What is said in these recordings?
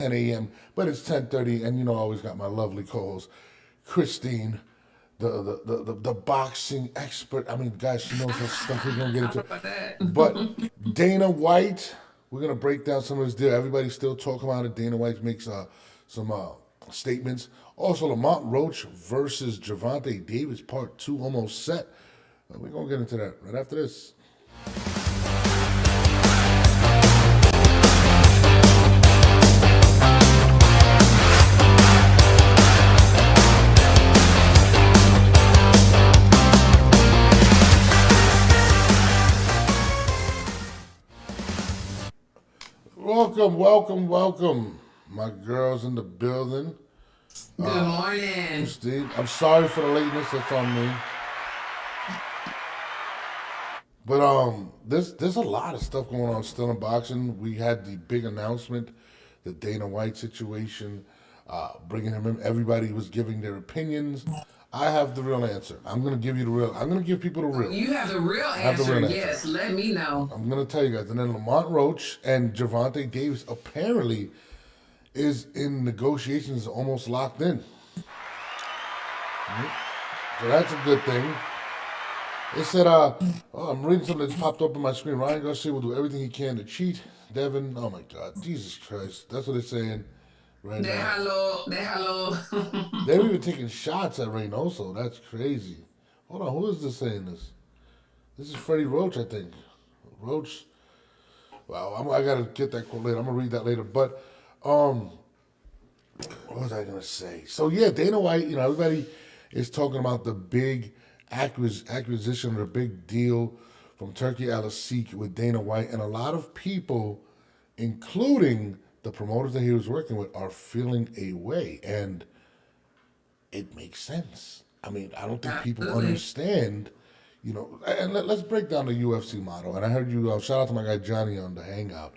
10 a.m., but it's 10:30, and I always got my lovely co-host, Christine, the boxing expert. I mean, guys, she knows her stuff. We're gonna get I don't into know it. about that. But Dana White, we're gonna break down some of his deal. Everybody's still talking about it. Dana White makes some statements. Also, Lamont Roach versus Gervonta Davis, part two, almost set. We're gonna get into that right after this. Welcome, welcome, welcome, my girls in the building. Good morning. Christine, I'm sorry for the lateness. That's on me. But there's a lot of stuff going on still in boxing. We had the big announcement, the Dana White situation, bringing him in. Everybody was giving their opinions. I have the real answer. I'm gonna give you the real. I'm gonna give people the real. You have the real I have the answer. real answer. Yes, let me know. I'm gonna tell you guys. And then Lamont Roach and Gervonta Davis apparently is in negotiations, almost locked in. So that's a good thing. They said, I'm reading something that popped up on my screen. Ryan Garcia will do everything he can to cheat Devin. Oh my God, Jesus Christ. That's what they're saying right now. Déjalo. They're even taking shots at Reynoso. That's crazy. Hold on, who is this saying this? This is Freddie Roach, I think. Roach. Wow, I gotta get that quote later. I'm gonna read that later. But what was I gonna say? So yeah, Dana White. Everybody is talking about the big acquisition or the big deal from Turkey Al with Dana White, and a lot of people, including the promoters that he was working with, are feeling a way, and it makes sense. I mean, I don't think people Absolutely. understand. And let's break down the UFC model. And I heard you shout out to my guy Johnny on the Hangout.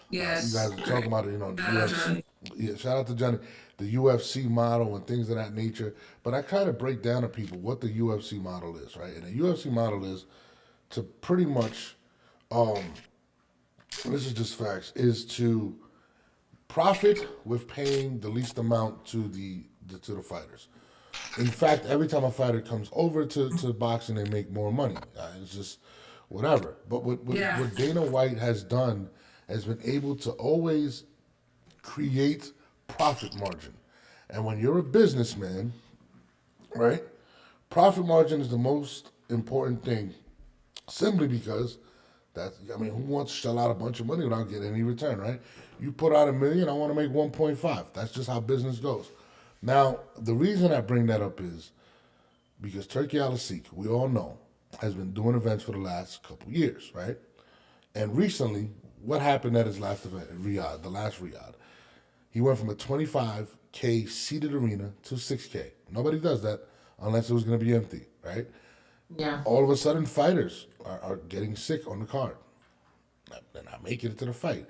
You Yes. guys are talking Great. about it, Shout out, UFC. Johnny. Yeah, shout out to Johnny, the UFC model and things of that nature. But I try to break down to people what the UFC model is, right? And the UFC model is to pretty much, um, this is just facts, is to profit with paying the least amount to the fighters. In fact, every time a fighter comes over to boxing, they make more money. It's just whatever. But Yeah. what Dana White has done has been able to always create profit margin. And when you're a businessman, right, profit margin is the most important thing simply because who wants to shell out a bunch of money without getting any return, right? You put out $1 million, I want to make 1.5. That's just how business goes. Now, the reason I bring that up is because Turkey Al we all know, has been doing events for the last couple years, right? And recently, what happened at his last event in Riyadh, the last Riyadh? He went from a 25K seated arena to 6K. Nobody does that unless it was going to be empty, right? Yeah. All of a sudden, fighters are getting sick on the card. They're not making it to the fight.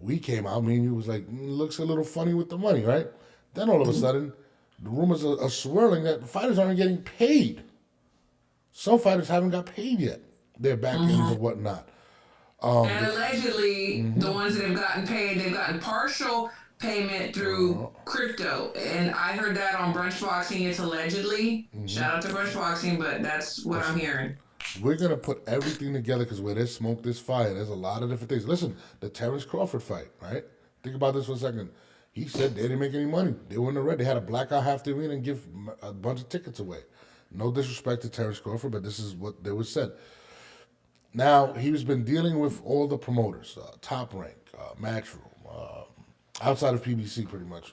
We came out, me and you was like, looks a little funny with the money, right? Then all of a sudden, the rumors are swirling that fighters aren't getting paid. Some fighters haven't got paid yet. Their back ends or whatnot. And allegedly, the ones that have gotten paid, they've gotten partial payment through crypto. And I heard that on Brunch Boxing. It's allegedly. Shout out to Brunch Boxing, but that's what I'm Listen, hearing. we're gonna put everything together because where there's smoke, there's fire. There's a lot of different things. Listen, the Terrence Crawford fight, right? Think about this for a second. He said they didn't make any money. They were in the red. They had to black out half the arena and give a bunch of tickets away. No disrespect to Terrence Crawford, but this is what they was said. Now he's been dealing with all the promoters, Top Rank, Matchroom, outside of PBC, pretty much,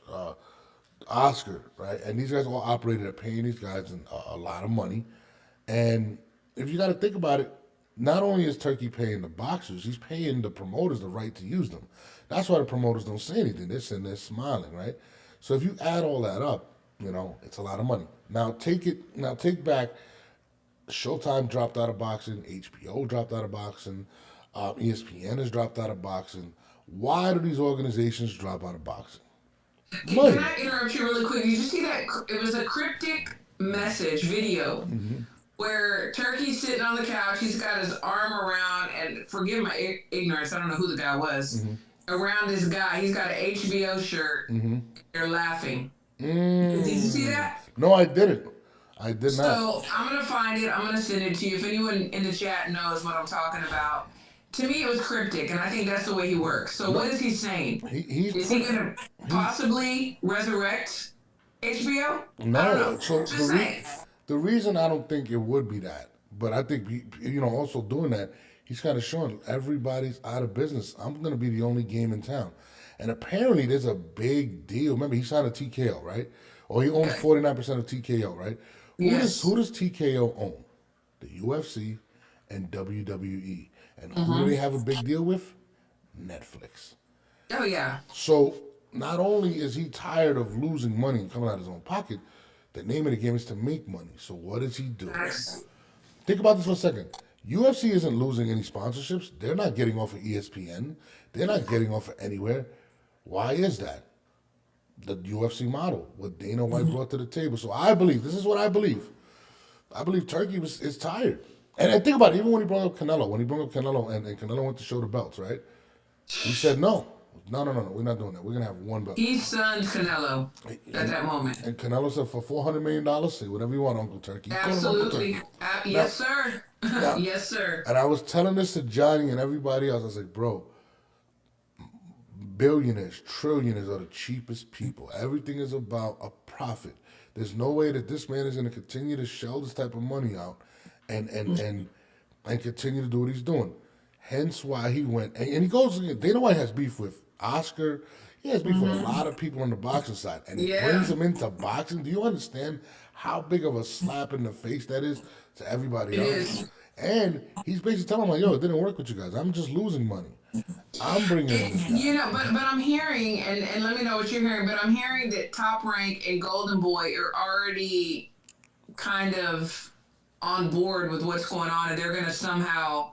Oscar, right? And these guys all operated at paying these guys a lot of money. And if you got to think about it, not only is Turkey paying the boxers, he's paying the promoters the right to use them. That's why the promoters don't say anything. They're sitting there smiling, right? So if you add all that up, it's a lot of money. Now take back. Showtime dropped out of boxing. HBO dropped out of boxing. ESPN has dropped out of boxing. Why do these organizations drop out of boxing? Can Money. I interrupt you really quick? Did you see that? It was a cryptic message video where Turkey's sitting on the couch. He's got his arm around, and forgive my ignorance, I don't know who the guy was, around this guy. He's got an HBO shirt. They're laughing. Did you see Mm. that? No, I didn't. I did not. So I'm gonna find it. I'm gonna send it to you. If anyone in the chat knows what I'm talking about, to me it was cryptic, and I think that's the way he works. So what No, is he saying? he's Is he pretty. gonna He's possibly resurrect HBO? I don't no. know. So Just saying. the reason I don't think it would be that, but I think also doing that, he's kind of showing everybody's out of business. I'm gonna be the only game in town, and apparently there's a big deal. Remember, he signed a TKO, right? Or he owns Okay. 49% of TKO, right? Who Yes. does TKO own? The UFC and WWE. And who do Mm-hmm. they have a big deal with? Netflix. Oh yeah. So not only is he tired of losing money and coming out of his own pocket, the name of the game is to make money. So what does he do? That's, Think about this for a second. UFC isn't losing any sponsorships. They're not getting off of ESPN. They're not getting off of anywhere. Why is that? The UFC model, what Dana White brought to the table. So I believe, this is what I believe. I believe Turkey is tired. And think about it, even when he brought up Canelo, and Canelo went to show the belts, right? He said, no. No, no, no, no. We're not doing that. We're going to have one belt. he sunned Canelo at And, that moment. and Canelo said, for $400 million, say whatever you want, Uncle Turkey. He called him Uncle Absolutely. Turkey. Now, Yes, sir. now, Yes, sir. and I was telling this to Johnny and everybody else. I was like, bro, billionaires, trillionaires are the cheapest people. Everything is about a profit. There's no way that this man is going to continue to shell this type of money out and and and and continue to do what he's doing. Hence why he went and he goes. Dana White has beef with Oscar. He has beef with a lot of people on the boxing side, and he Yeah, brings them into boxing. Do you understand how big of a slap in the face that is to everybody it else? is. And he's basically telling them like, "Yo, it didn't work with you guys. I'm just losing money. I'm bringing in this guy." But I'm hearing, and let me know what you're hearing. But I'm hearing that Top Rank and Golden Boy are already kind of on board with what's going on, and they're going to somehow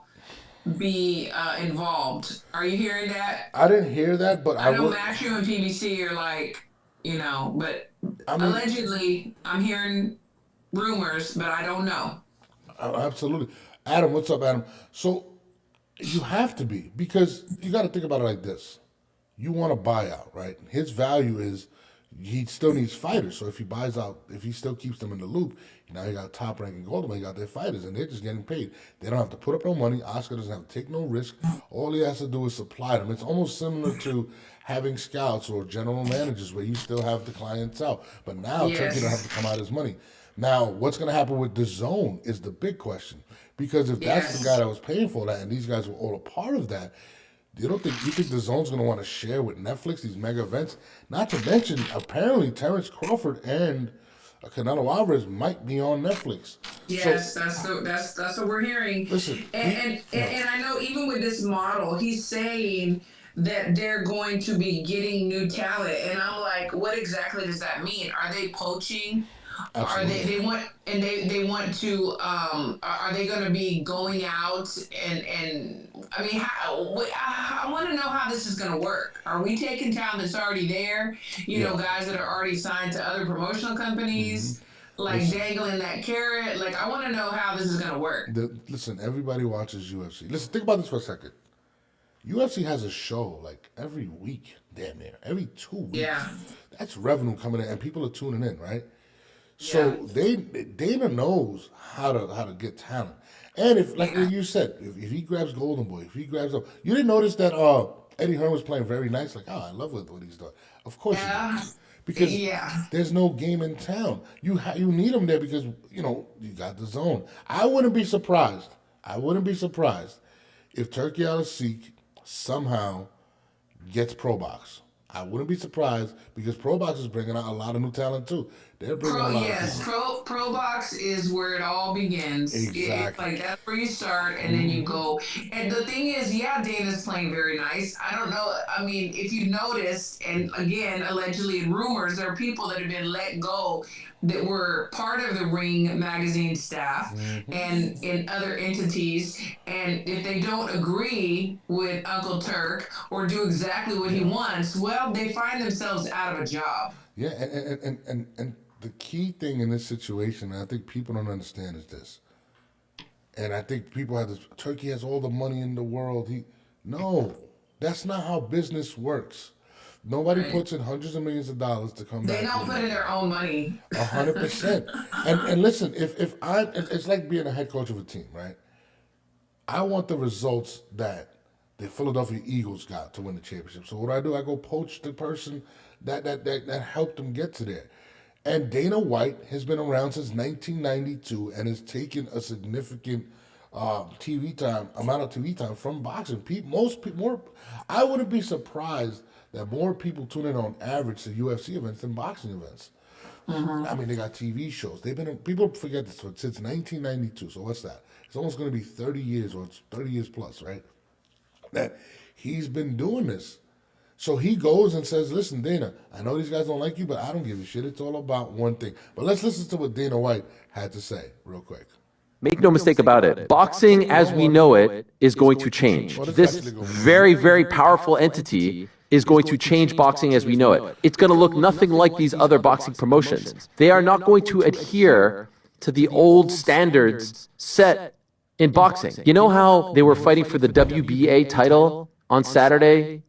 be involved. Are you hearing that? I didn't hear that, but I I know will. Matthew and PBC are like, but I mean, allegedly, I'm hearing rumors, but I don't know. absolutely. Adam, what's up, Adam? So you have to be because you got to think about it like this. You want a buyout, right? His value is he still needs fighters. So if he buys out, if he still keeps them in the loop, now you got Top Rank and Golden, you got their fighters, and they're just getting paid. They don't have to put up no money. Oscar doesn't have to take no risk. All he has to do is supply them. It's almost similar to having scouts or general managers where you still have the clientele. But now Turkey don't have to Yes. come out his money. Now, what's going to happen with the zone is the big question. Because if that's the guy Yes. that was paying for that and these guys were all a part of that, you think the zone's gonna want to share with Netflix these mega events? Not to mention, apparently Terrence Crawford and Canelo Alvarez might be on Netflix. So Yes, that's what we're hearing, listen, and I know even with this model, he's saying that they're going to be getting new talent, and I'm like, what exactly does that mean? Are they poaching? Are absolutely, they want to are they going to be going out and I mean I want to know how this is going to work. Are we taking talent that's already there? yeah. Guys that are already signed to other promotional companies, like Listen, dangling that carrot. Like I want to know how this is going to work. listen. Everybody watches UFC. Listen, think about this for a second. UFC has a show like every week, damn near every 2 weeks. Yeah, That's revenue coming in, and people are tuning in, right? yeah, So Dana knows how to get talent. And if like yeah. you said, if he grabs Golden Boy, if he grabs up, you didn't notice that Eddie Hearn was playing very nice. Like, oh, I love what he's doing. Of course you did, Yeah, because yeah. there's no game in town. You need him there because you got the zone. I wouldn't be surprised. I wouldn't be surprised if Turkey Al Sheikh somehow gets Pro Box. I wouldn't be surprised because Pro Box is bringing out a lot of new talent too. They're bringing a lot of Yes, people. Pro Box is where it all begins. It's Exactly. like that's where you start, and then you go. And the thing is, yeah, Dana's playing very nice. I don't know. I mean, if you noticed, and again, allegedly in rumors, there are people that have been let go that were part of the Ring magazine staff and in other entities. And if they don't agree with Uncle Turk or do exactly what he Yeah. wants, well, they find themselves out of a job. Yeah, and the key thing in this situation, and I think people don't understand, is this. And I think people have this. Turkey has all the money in the world. No, That's not how business works. Nobody Right. puts in hundreds of millions of dollars to come They back don't with put in nothing. their own money. 100%. And listen, if I, it's like being a head coach of a team, right? I want the results that the Philadelphia Eagles got to win the championship. So what do? I go poach the person that helped them get to there. And Dana White has been around since 1992 and has taken a significant amount of TV time from boxing. Most people, more, I wouldn't be surprised that more people tune in on average to UFC events than boxing events. I mean, they got TV shows. People forget this since 1992. So what's that? It's almost going to be 30 years, or it's 30 years plus, right? That he's been doing this. So he goes and says, "Listen, Dana, I know these guys don't like you, but I don't give a shit. It's all about one thing." But let's listen to what Dana White had to say real quick. Make no mistake about it. Boxing as we know it is going to change. Well, This very, very powerful entity is going to change boxing as we know it. It's going to look nothing like these other boxing promotions. They are not going to adhere to the old standards set in boxing. You know how they were fighting for the WBA title on Saturday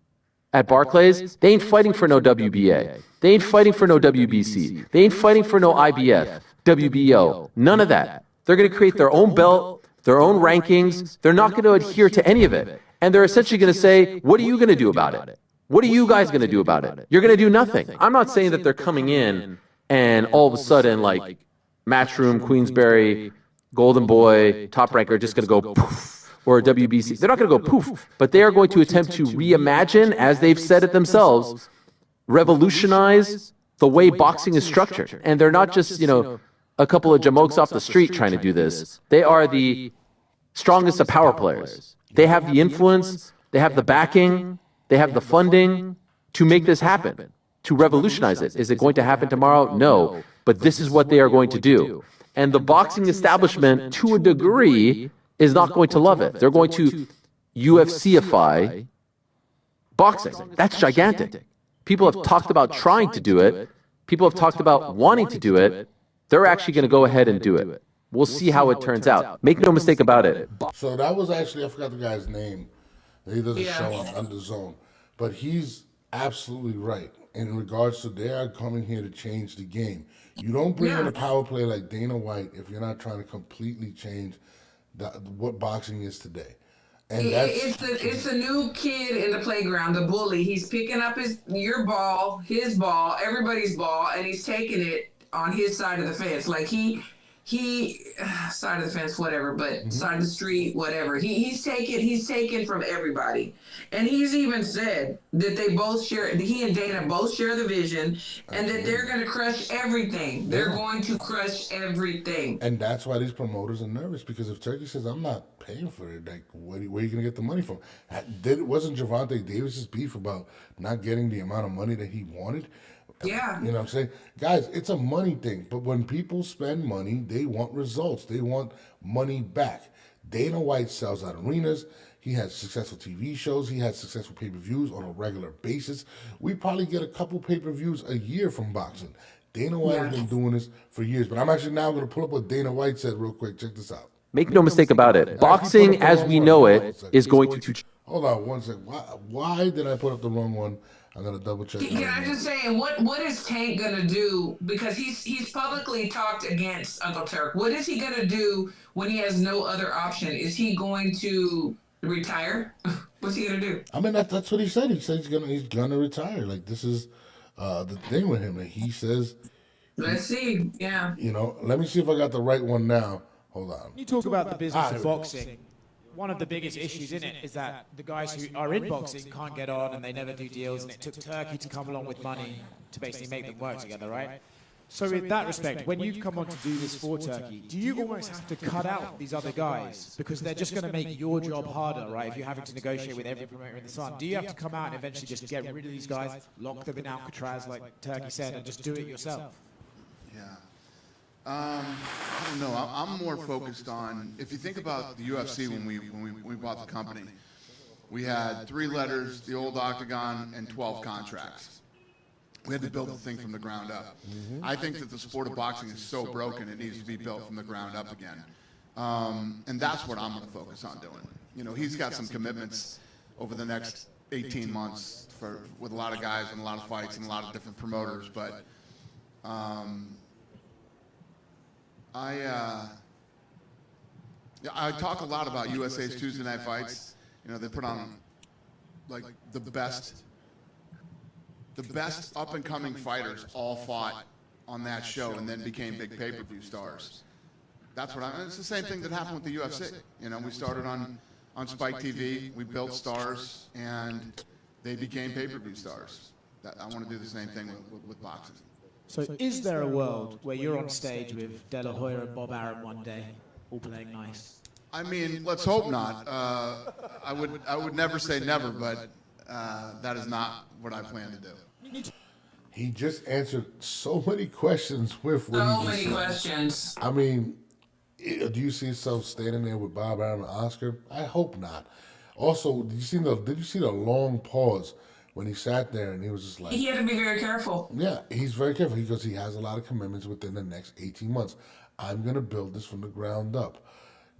at Barclays? They ain't fighting for no WBA. They ain't fighting for no WBC. They ain't fighting for no IBF, WBO. None of that. They're going to create their own belt, their own rankings. They're not going to adhere to any of it. And they're essentially going to say, what are you going to do about it? What are you guys going to do about it? You're going to do nothing. I'm not saying that they're coming in and all of a sudden, like Matchroom, Queensberry, Golden Boy, Top Rank are just going to go poof, or WBC. They're not going to go poof, but they are going to attempt to reimagine, as they've said it themselves, revolutionize the way boxing is structured. And they're not just, a couple of jamokes off the street trying to do this. They are the strongest of power players. They have the influence, they have the backing, they have the funding to make this happen, to revolutionize it. Is it going to happen tomorrow? No. But this is what they are going to do. And the boxing establishment, to a degree, is not going to love it. They're going to UFCify boxing. That's gigantic. People have talked about trying to do it. People have talked about wanting to do it. They're actually going to go ahead and do it. We'll see how it turns out. Make no mistake about it. So that was actually, I forgot the guy's name. He doesn't show on the zone. But he's absolutely right in regards to they are coming here to change the game. You don't bring in a power player like Dana White if you're not trying to completely change what boxing is today. And it's the new kid in the playground, the bully. He's picking up your ball, his ball, everybody's ball, and he's taking it on his side of the fence. Like he side of the fence, whatever, but side of the street, whatever. He's taken from everybody. And he's even said that he and Dana both share the vision, and that they're going to crush everything. They're going to crush everything. And that's why these promoters are nervous, because if Turkey says, I'm not paying for it, like, where are you going to get the money from? Wasn't Gervonta Davis's beef about not getting the amount of money that he wanted? Yeah. You know what I'm saying? Guys, it's a money thing. But when people spend money, they want results. They want money back. Dana White sells out arenas. He has successful TV shows. He has successful pay-per-views on a regular basis. We probably get a couple pay-per-views a year from boxing. Dana White has been doing this for years. But I'm actually now going to pull up what Dana White said real quick. Check this out. Make no mistake about it. Boxing as we know it is going to... Hold on one second. Why did I put up the wrong one? I'm gonna double check. Can I just say, what is Tank gonna do? Because he's publicly talked against Uncle Turk. What is he gonna do when he has no other option? Is he going to retire? What's he gonna do? I mean, that's what he said. He said he's gonna retire. Like, this is the thing with him. Like, he says. Let's see. Yeah. Let me see if I got the right one now. Hold on. You talk about the business of boxing. One of the biggest issues in it is that the guys who are in boxing can't get on and they never do deals, and it took Turkey to come along with money to basically make them work together, right? So in that respect, when you've come on to do this for Turkey, do you almost have to cut out these other guys because they're just going to make your job harder, right, if you're having to negotiate with every promoter in the sun? Do you have to come out and eventually just get rid of these guys, lock them in Alcatraz like Turkey said, and just do it yourself? Yeah. I don't know. I'm more focused on, if you think about the UFC when we bought the company, we had 3 letters, the old octagon, and 12 contracts. We had to build the thing from the ground up. I think that the sport of boxing is so broken it needs to be built from the ground up again. And that's what I'm going to focus on doing. He's got some commitments over the next 18 months with a lot of guys and a lot of fights and a lot of different promoters. But I talk a lot about USA's Tuesday night fights. You know, they put on like the best up and coming fighters all fought on that show and then became big pay-per-view stars. That's what it's the same thing that happened with the UFC. You know, we started on Spike TV, we built stars, and they became pay-per-view stars. I want to do the same thing with boxing. So is there a world where you're on stage with De La Hoya and Bob Arum one day, all playing nice? I mean, let's hope not. I would never say never, but that is not what I plan to do. He just answered so many questions with what So he just many said. questions. I mean, do you see yourself standing there with Bob Arum and Oscar? I hope not. Also, did you see the long pause when he sat there and he was just like, He had to be very careful. yeah, he's very careful because he has a lot of commitments within the next 18 months. I'm going to build this from the ground up.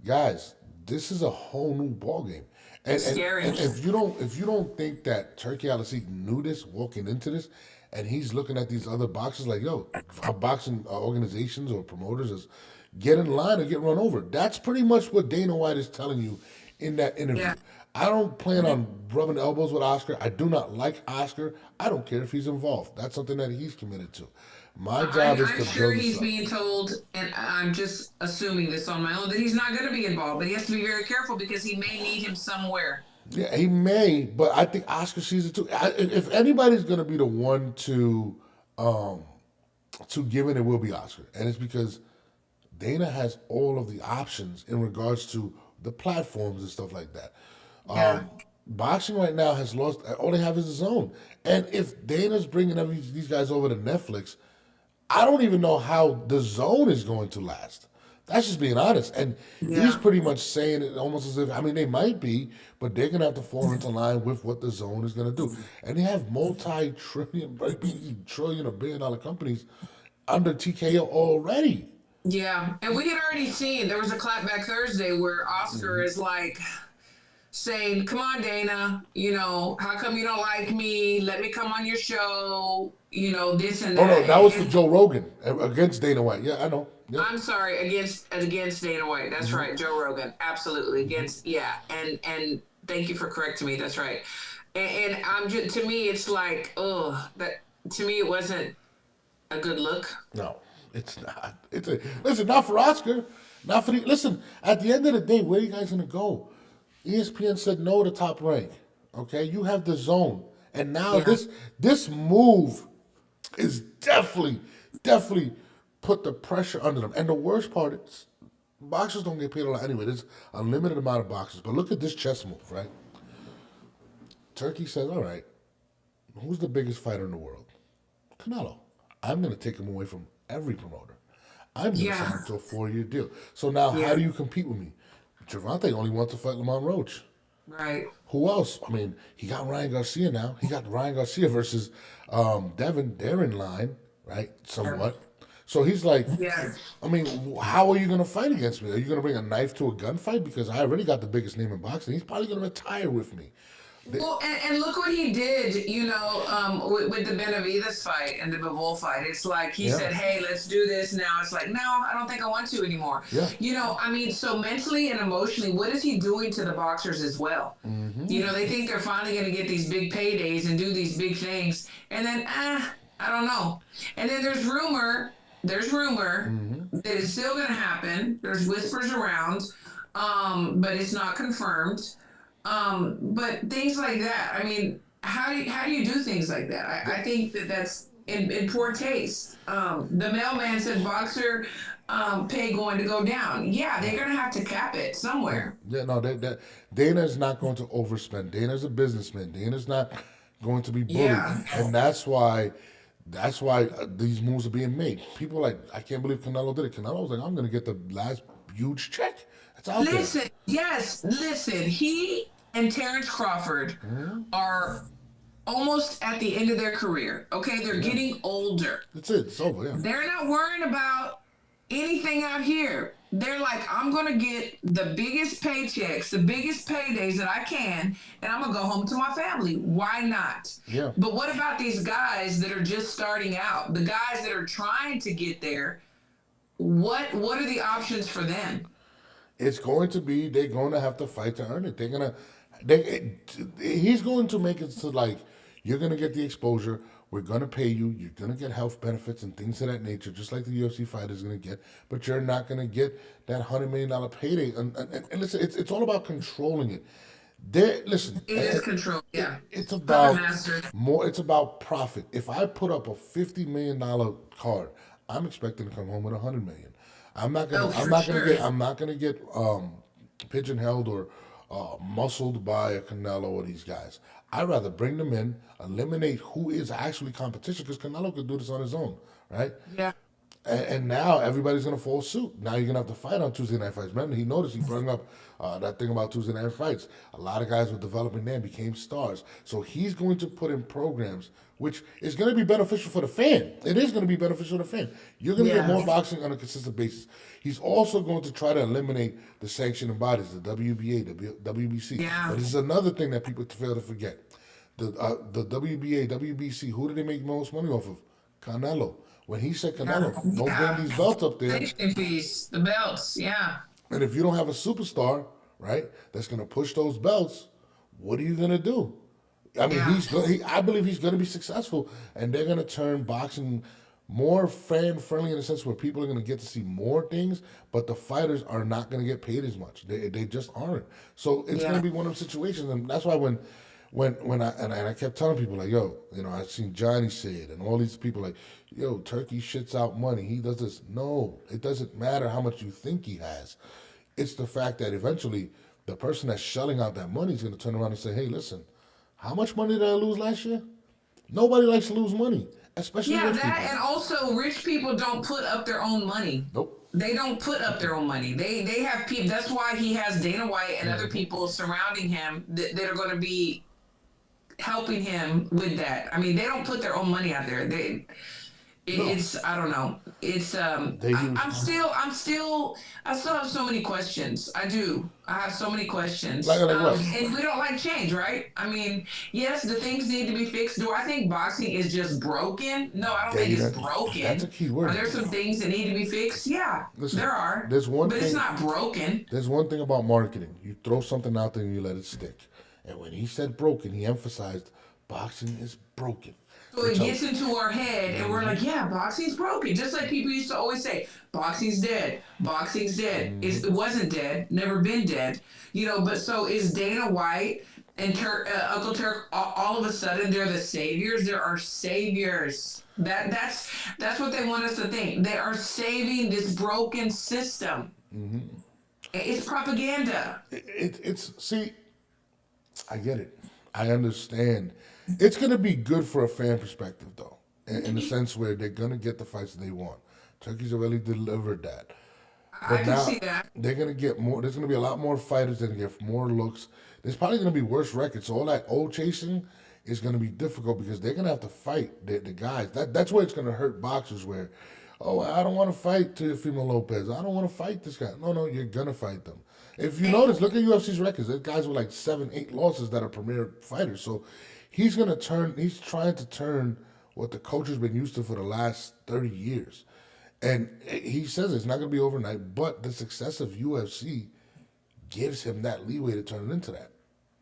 Guys, this is a whole new ballgame. And Scary. And if you don't think that Turkey Al-Asik knew this walking into this, and he's looking at these other boxers like, yo, our boxing organizations or promoters is get in line or get run over. That's pretty much what Dana White is telling you in that interview. Yeah. I don't plan on rubbing elbows with Oscar. I do not like Oscar. I don't care if he's involved. That's something that he's committed to. My job is to I'm sure build this he's up. being told, and I'm just assuming this on my own, that he's not going to be involved, but he has to be very careful because he may need him somewhere. Yeah, he may, but I think Oscar sees it too. If anybody's going to be the one to give it will be Oscar, and it's because Dana has all of the options in regards to the platforms and stuff like that. Yeah. Boxing right now has lost. All they have is the zone, and if Dana's bringing these guys over to Netflix, I don't even know how the zone is going to last. That's just being honest. And he's pretty much saying it almost as if, I mean, they might be, but they're going to have to fall into line with what the zone is going to do. And they have multi-trillion, trillion or billion-dollar companies under TKO already. Yeah, and we had already seen, there was a clapback Thursday where Oscar is like saying, come on, Dana, you know, how come you don't like me? Let me come on your show, you know, this and that. Oh, no, that was for Joe Rogan against Dana White. Yeah, I know. Yep. I'm sorry, against Dana White. That's right, Joe Rogan. Absolutely. Against, yeah. And thank you for correcting me. That's right. And I'm just, to me, it's like, to me, it wasn't a good look. No, it's not. Listen, not for Oscar. Not for listen, at the end of the day, where are you guys going to go? ESPN said no to Top Rank. Okay? You have the zone. And now this move is definitely put the pressure under them. And the worst part is, boxers don't get paid a lot anyway. There's a limited amount of boxers. But look at this chess move, right? Turkey says, all right, who's the biggest fighter in the world? Canelo. I'm going to take him away from every promoter. I'm going to sign him to a 4-year deal. So now how do you compete with me? Gervonta only wants to fight Lamont Roach. Right. Who else? I mean, he got Ryan Garcia now. He got Ryan Garcia versus Devin. They're in line, right? Somewhat. So he's like, I mean, how are you going to fight against me? Are you going to bring a knife to a gunfight? Because I already got the biggest name in boxing. He's probably going to retire with me. Well, and look what he did, you know, with the Benavidez fight and the Bivol fight. It's like he said, hey, let's do this now. It's like, no, I don't think I want to anymore. Yeah. You know, I mean, so mentally and emotionally, what is he doing to the boxers as well? Mm-hmm. You know, they think they're finally going to get these big paydays and do these big things. And then, I don't know. And then there's rumor that it's still going to happen. There's whispers around, but it's not confirmed. But things like that, I mean, how do you do things like that? I think that's in poor taste. The mailman said boxer pay going to go down. Yeah, they're going to have to cap it somewhere. Yeah, no, Dana's not going to overspend. Dana's a businessman. Dana's not going to be bullied. Yeah. And that's why these moves are being made. People are like, I can't believe Canelo did it. Canelo was like, I'm going to get the last huge check. It's out Listen, he and Terrence Crawford are almost at the end of their career. Okay, they're getting older. That's it. It's over, yeah. They're not worrying about anything out here. They're like, I'm gonna get the biggest paychecks, the biggest paydays that I can, and I'm gonna go home to my family. Why not? Yeah. But what about these guys that are just starting out? The guys that are trying to get there. What are the options for them? It's going to be they're going to have to fight to earn it. They're gonna he's going to make it to like you're gonna get the exposure. We're gonna pay you. You're gonna get health benefits and things of that nature, just like the UFC fighter is gonna get. But you're not gonna get that $100 million payday. And listen, it's all about controlling it. Listen, It is control. Yeah. it's Puppet about master. more. It's about profit. If I put up a $50 million card, I'm expecting to come home with $100 million. I'm not gonna. Oh, I'm for not gonna sure. get. I'm not gonna get pigeonholed or muscled by a Canelo or these guys. I'd rather bring them in, eliminate who is actually competition, because Canelo could do this on his own, right? Yeah. And now everybody's gonna fall suit. Now you're gonna have to fight on Tuesday night fights. Remember, he noticed he brought up that thing about Tuesday night fights. A lot of guys were developing there and became stars. So he's going to put in programs which is going to be beneficial for the fan. It is going to be beneficial for the fan. You're going to get Yeah. more boxing on a consistent basis. He's also going to try to eliminate the sanctioning bodies, the WBA, the WBC. Yeah. But this is another thing that people fail to forget. The WBA, WBC, who did they make most money off of? Canelo. When he said Canelo, don't Yeah. bring these belts up there. Safety fees, the belts. Yeah. And if you don't have a superstar, right, that's going to push those belts, what are you going to do? I mean, Yeah. I believe he's going to be successful, and they're going to turn boxing more fan friendly in a sense where people are going to get to see more things, but the fighters are not going to get paid as much. They just aren't. So it's going Yeah. to be one of those situations, and that's why when I kept telling people like, yo, I seen Johnny say it, and all these people like, yo, Turkey shits out money. He does this. No, it doesn't matter how much you think he has. It's the fact that eventually the person that's shelling out that money is going to turn around and say, hey, listen, how much money did I lose last year? Nobody likes to lose money, especially Yeah, rich that people. and also rich people don't put up their own money. Nope. They don't put up their own money. They have people. That's why he has Dana White and other Mm-hmm. people surrounding him that are going to be helping him with that. I mean, they don't put their own money out there. No. It's I don't know. It's They use- I still have so many questions. I do. I have so many questions. Like what? And we don't like change, right? I mean, yes, the things need to be fixed. Do I think boxing is just broken? No, I don't think it's broken. That's a key word. Are there some things that need to be fixed? Yeah, Listen, there are. there's one but it's thing- not broken. There's one thing about marketing. You throw something out there and you let it stick. And when he said broken, he emphasized boxing is broken. So it Which I- gets into our head, and we're like, yeah, boxing's broken. Just like people used to always say, boxing's dead. Boxing's dead. It wasn't dead. Never been dead. But so is Dana White and Uncle Turk all of a sudden they're the saviors? There are saviors. That's what they want us to think. They are saving this broken system. It's propaganda. See, I get it. I understand. It's going to be good for a fan perspective, though, in the sense where they're going to get the fights they want. Turkey's already delivered that. I can see that. They're going to get more. There's going to be a lot more fighters. They're going to get more looks. There's probably going to be worse records. So all that old chasing is going to be difficult because they're going to have to fight the guys. That's where it's going to hurt boxers where, oh, I don't want to fight Teofimo Lopez. I don't want to fight this guy. No, you're going to fight them. If you notice, look at UFC's records. There's guys with like 7, 8 losses that are premier fighters. So he's trying to turn what the coach has been used to for the last 30 years. And he says it's not going to be overnight, but the success of UFC gives him that leeway to turn it into that.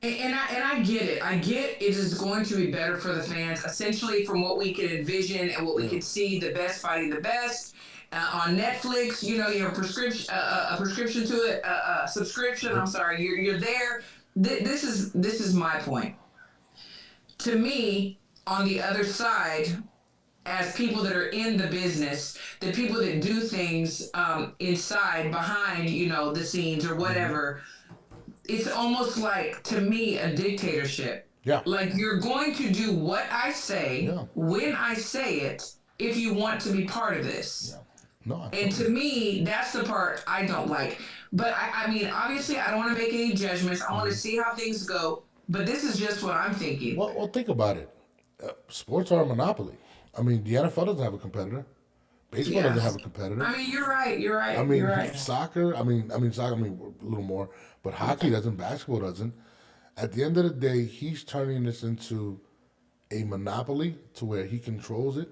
And I get it. I get it is going to be better for the fans. Essentially, from what we can envision and what we can see, the best fighting the best. On Netflix, your prescription, a prescription to it, a subscription. I'm sorry, you're there. This is my point. To me, on the other side, as people that are in the business, the people that do things inside, behind, the scenes or whatever, it's almost like, to me, a dictatorship. Yeah. Like, you're going to do what I say, when I say it, if you want to be part of this. Yeah. No, And to me, that's the part I don't like. But I mean, obviously, I don't want to make any judgments. I want to see how things go. But this is just what I'm thinking. Well, think about it. Sports are a monopoly. I mean, the NFL doesn't have a competitor. Baseball Yeah. doesn't have a competitor. I mean, you're right. You're right. I mean, You're right. soccer. Soccer. A little more, but hockey doesn't. Basketball doesn't. At the end of the day, he's turning this into a monopoly to where he controls it,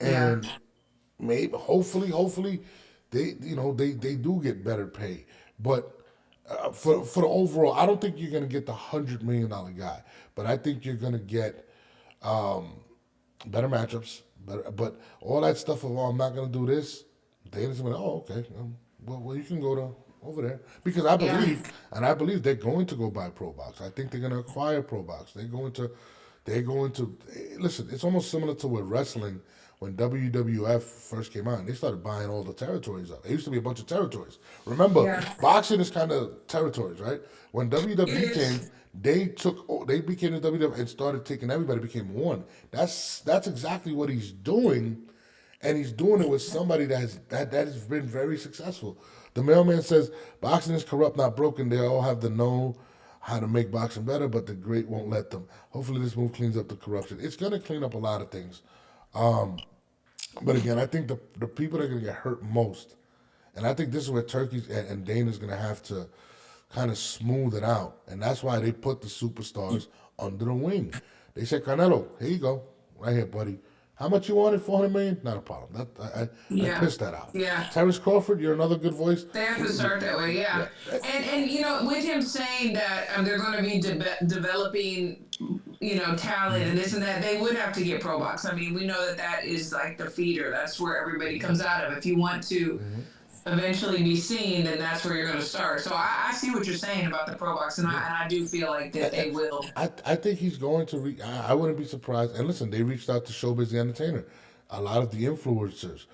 Yeah. and maybe, hopefully, they do get better pay. But for the overall, I don't think you're gonna get the $100 million guy, but I think you're gonna get better matchups. But all that stuff of, oh, I'm not gonna do this. Dana's gonna, oh, okay, well, you can go to over there because Yeah. I believe they're going to go buy Pro Box. I think they're gonna acquire Pro Box. They're going to listen. It's almost similar to with wrestling when WWF first came out. And they started buying all the territories up. There used to be a bunch of territories. Remember, Yeah. boxing is kind of territories, right? When It WWE came, is. they became the WWF and started taking everybody, became one. That's exactly what he's doing, and he's doing it with somebody that has been very successful. The mailman says boxing is corrupt, not broken. They all have to know how to make boxing better, but the great won't let them. Hopefully, this move cleans up the corruption. It's going to clean up a lot of things. But again, I think the people that are going to get hurt most, and I think this is where Turkey's and Dana's going to have to kind of smooth it out. And that's why they put the superstars under the wing. They said, Canelo, here you go. Right here, buddy. How much you wanted? 400 million? Not a problem. I Yeah. pissed that out. Yeah. Terrence Crawford, you're another good voice. They have to start that way, yeah. And with him saying that they're going to be developing, talent and this and that, they would have to get Pro Box. I mean, we know that is like the feeder. That's where everybody comes out of. If you want to eventually be seen, then that's where you're going to start. So I see what you're saying about the Pro Box, and I do feel like that they will. I think he's going to I wouldn't be surprised. And listen, they reached out to Showbiz the Entertainer. A lot of the influencers,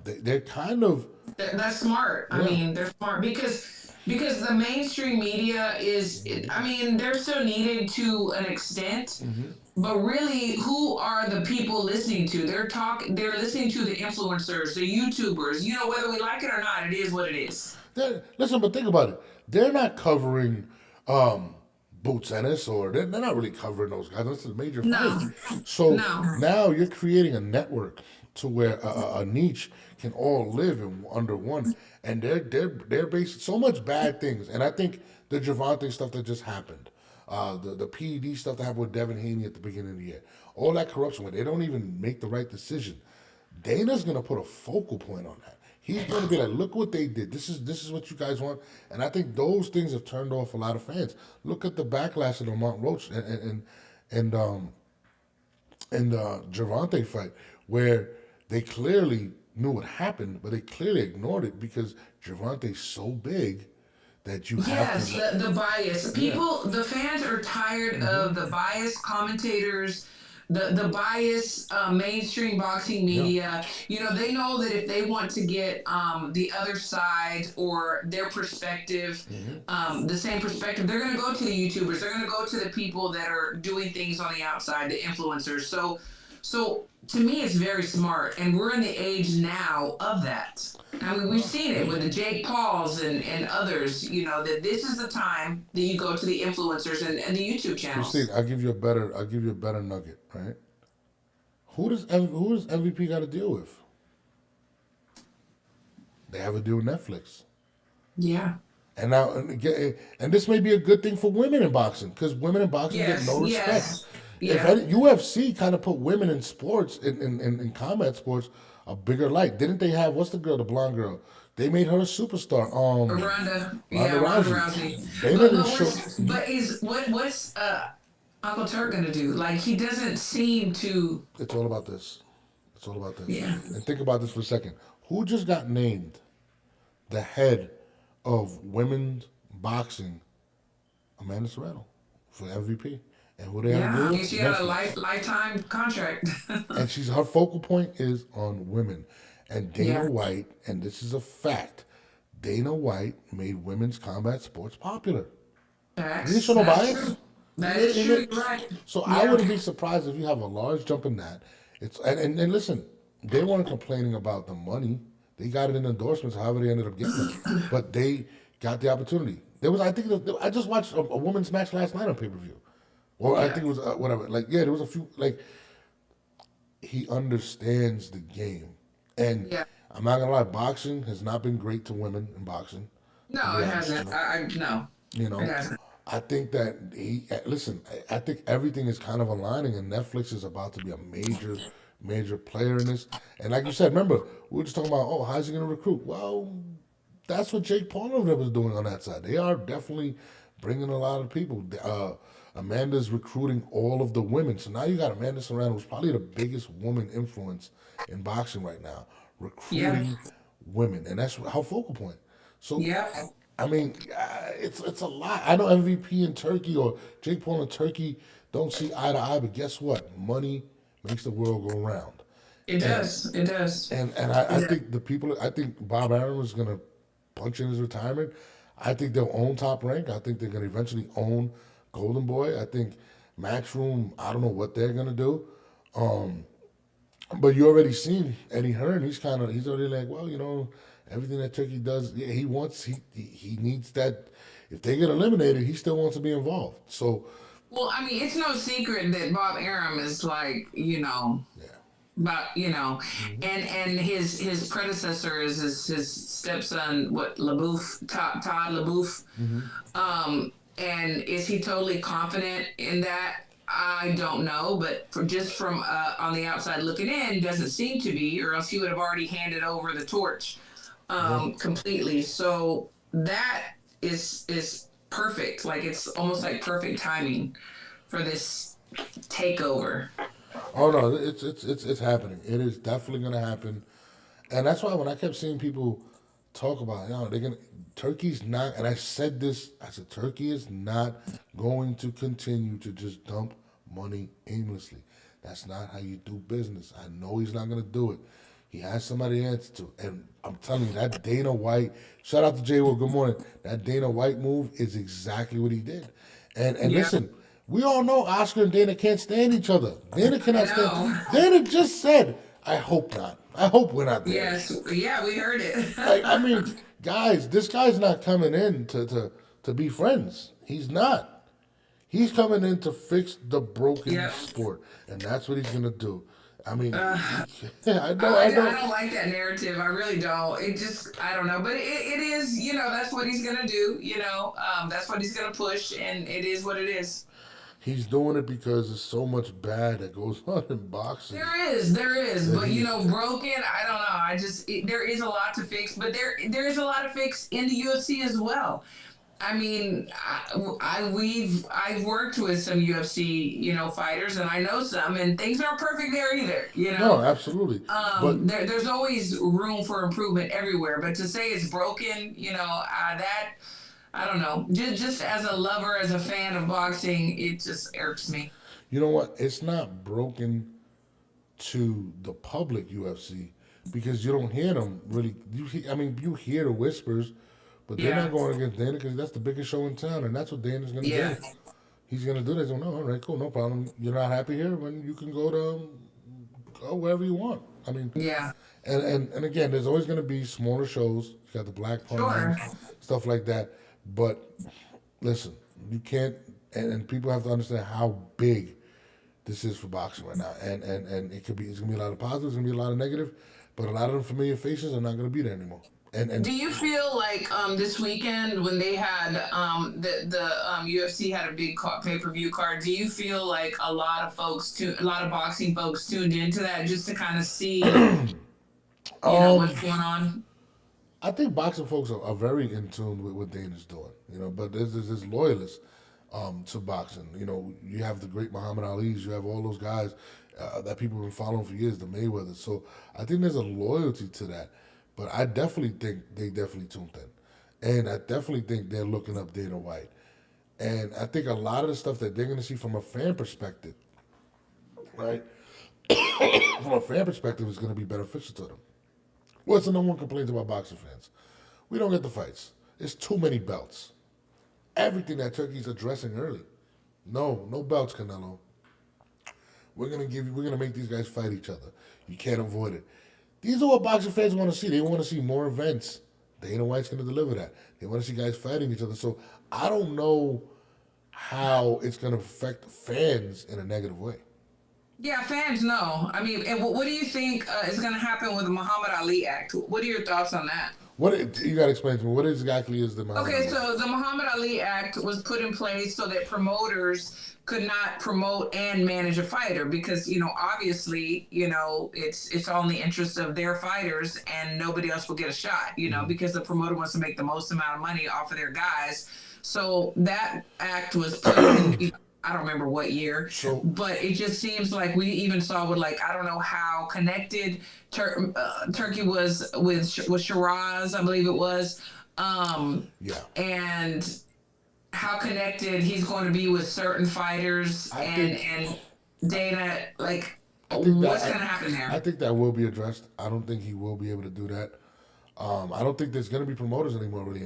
they're kind of That's smart. I mean, they're smart because the mainstream media is. I mean, they're still needed to an extent, but really, who are the people listening to? They're listening to the influencers, the YouTubers. Whether we like it or not, it is what it is. listen, but think about it. They're not covering Boots Ennis, or they're not really covering those guys. That's a major No, fight. So no. now you're creating a network to where a niche can all live under one, and they're based so much bad things. And I think the Javante stuff that just happened, the PED stuff that happened with Devin Haney at the beginning of the year, all that corruption where they don't even make the right decision. Dana's gonna put a focal point on that. He's gonna be like, look what they did. This is what you guys want. And I think those things have turned off a lot of fans. Look at the backlash of the Lamont Roach and Javante fight, where they clearly knew what happened, but they clearly ignored it because Javante's so big that you have Yes, to. the bias. The fans are tired of the biased commentators, the biased mainstream boxing media. They know that if they want to get the other side or their perspective, the same perspective, they're going to go to the YouTubers. They're going to go to the people that are doing things on the outside, the influencers. So to me, it's very smart, and we're in the age now of that. I mean, we've seen it with the Jake Pauls and others. That this is the time that you go to the influencers and the YouTube channels. Christine, I'll give you a better nugget, right? Who does MVP got to deal with? They have a deal with Netflix. Yeah. And now, and this may be a good thing for women in boxing because women in boxing get Yes. no respect. Yes. If Yeah. UFC kind of put women in sports, in combat sports, a bigger light. Didn't they have, what's the girl, the blonde girl? They made her a superstar. Ronda Rousey. They But, didn't but show. what's Uncle Turk gonna do? Like, he doesn't seem to. It's all about this. It's all about this. Yeah. And think about this for a second. Who just got named the head of women's boxing? Amanda Serrano for MVP. And who they have to Yeah, deal I mean, with? she got a Netflix. lifetime contract. And her focal point is on women. And Dana Yeah. White, and this is a fact, Dana White made women's combat sports popular. Facts. He didn't show no That's bias. true. That is true. You're right. So I Yeah. wouldn't be surprised if you have a large jump in that. It's and listen, they weren't complaining about the money. They got it in endorsements, however they ended up getting it. But they got the opportunity. I just watched a women's match last night on pay-per-view. Or I think it was whatever. There was a few. He understands the game, And Yeah. I'm not gonna lie, boxing has not been great to women in boxing. To No, be it honest, hasn't. No, you it know, hasn't. I think that listen. I think everything is kind of aligning, and Netflix is about to be a major player in this. And like you said, remember we were just talking about, oh, how's he gonna recruit? Well, that's what Jake Paul over there was doing on that side. They are definitely bringing a lot of people. Amanda's recruiting all of the women. So now you got Amanda Serrano, who's probably the biggest woman influence in boxing right now, Yeah. recruiting women, and that's her focal point. So, Yep. I mean, it's a lot. I know MVP in Turkey or Jake Paul in Turkey don't see eye to eye, but guess what? Money makes the world go round. It And does. It does. I think the people. I think Bob Arum is gonna punch in his retirement. I think they'll own Top Rank. I think they're gonna eventually own Golden Boy. I think Matchroom. I don't know what they're gonna do. Um, but you already seen Eddie Hearn. He's already like, well, everything that Turkey does, yeah, he needs that. If they get eliminated, he still wants to be involved. So Well, I mean, it's no secret that Bob Arum is like, yeah, but and his predecessor is his stepson, what LaBeouf, Todd LaBeouf. And is he totally confident in that? I don't know, but from on the outside looking in, doesn't seem to be, or else he would have already handed over the torch yeah. completely. So that is perfect. Like it's almost like perfect timing for this takeover. Oh no, it's happening. It is definitely gonna happen. And that's why when I kept seeing people talk about, they're gonna Turkey's not, and I said this, I said Turkey is not going to continue to just dump money aimlessly. That's not how you do business. I know he's not gonna do it. He has somebody to answer to. And I'm telling you, that Dana White, shout out to J Will, good morning. That Dana White move is exactly what he did. And Yeah, listen, we all know Oscar and Dana can't stand each other. Dana I cannot stand. know. Dana just said, I hope not. I hope we're not there. Yes, yeah, we heard it. Like, I mean, guys, this guy's not coming in to be friends. He's not. He's coming in to fix the broken Yep. sport, and that's what he's gonna do. I mean, Uh, I know, I, I I know. don't like that narrative. I really don't. It just, I don't know. But it is, that's what he's going to do. That's what he's going to push. And it is what it is. He's doing it because there's so much bad that goes on in boxing There is. that But, he's. broken, I don't know. There is a lot to fix. But there is a lot to fix in the UFC as well. I mean, I've worked with some UFC, fighters, and I know some, and things aren't perfect there either. No, absolutely, but There's always room for improvement everywhere, but to say it's broken, that I don't know. Just as a lover, as a fan of boxing, it just irks me. you know what? It's not broken to the public UFC because you don't hear them really. I mean, you hear the whispers, but they're not Yeah, going against Dana because that's the biggest show in town, and that's what Dana's going to yeah, do. He's going to do this. Oh, no, all right, cool, no problem. You're not happy here, when you can go wherever you want. I mean, yeah. and again, there's always going to be smaller shows. You got the Black Sure. Punch, stuff like that. But listen, you can't, and people have to understand how big this is for boxing right now. And it's gonna be a lot of positives, it's gonna be a lot of negative, but a lot of the familiar faces are not gonna be there anymore. And Do you feel like this weekend when they had the UFC had a big pay per view card? Do you feel like a lot of boxing folks tuned into that just to kind of see um what's going on? I think boxing folks are very in tune with what Dana's doing, but there's loyalists to boxing. You have the great Muhammad Ali's, you have all those guys that people have been following for years, the Mayweathers. So I think there's a loyalty to that. But I definitely think they definitely tuned in. And I definitely think they're looking up Dana White. And I think a lot of the stuff that they're going to see from a fan perspective, right? From a fan perspective, is going to be beneficial to them. What's the number one complaint about boxing fans? We don't get the fights. It's too many belts. Everything that Turkey's addressing early. No belts, Canelo. We're gonna make these guys fight each other. You can't avoid it. These are what boxing fans want to see. They want to see more events. Dana White's gonna deliver that. They want to see guys fighting each other. So I don't know how it's gonna affect fans in a negative way. Yeah, fans know. I mean, and what do you think is going to happen with the Muhammad Ali Act? What are your thoughts on that? You got to explain to me what exactly is the Muhammad Okay, Ali so Act? the Muhammad Ali Act was put in place so that promoters could not promote and manage a fighter because obviously it's all in the interest of their fighters and nobody else will get a shot because the promoter wants to make the most amount of money off of their guys. So that act was put in. I don't remember what year, So but it just seems like we even saw with I don't know how connected Turkey was with Shiraz, I believe it was, yeah, and how connected he's going to be with certain fighters I think and Dana, like I think that what's going to happen I there? think that will be addressed. I don't think he will be able to do that. I don't think there's going to be promoters anymore really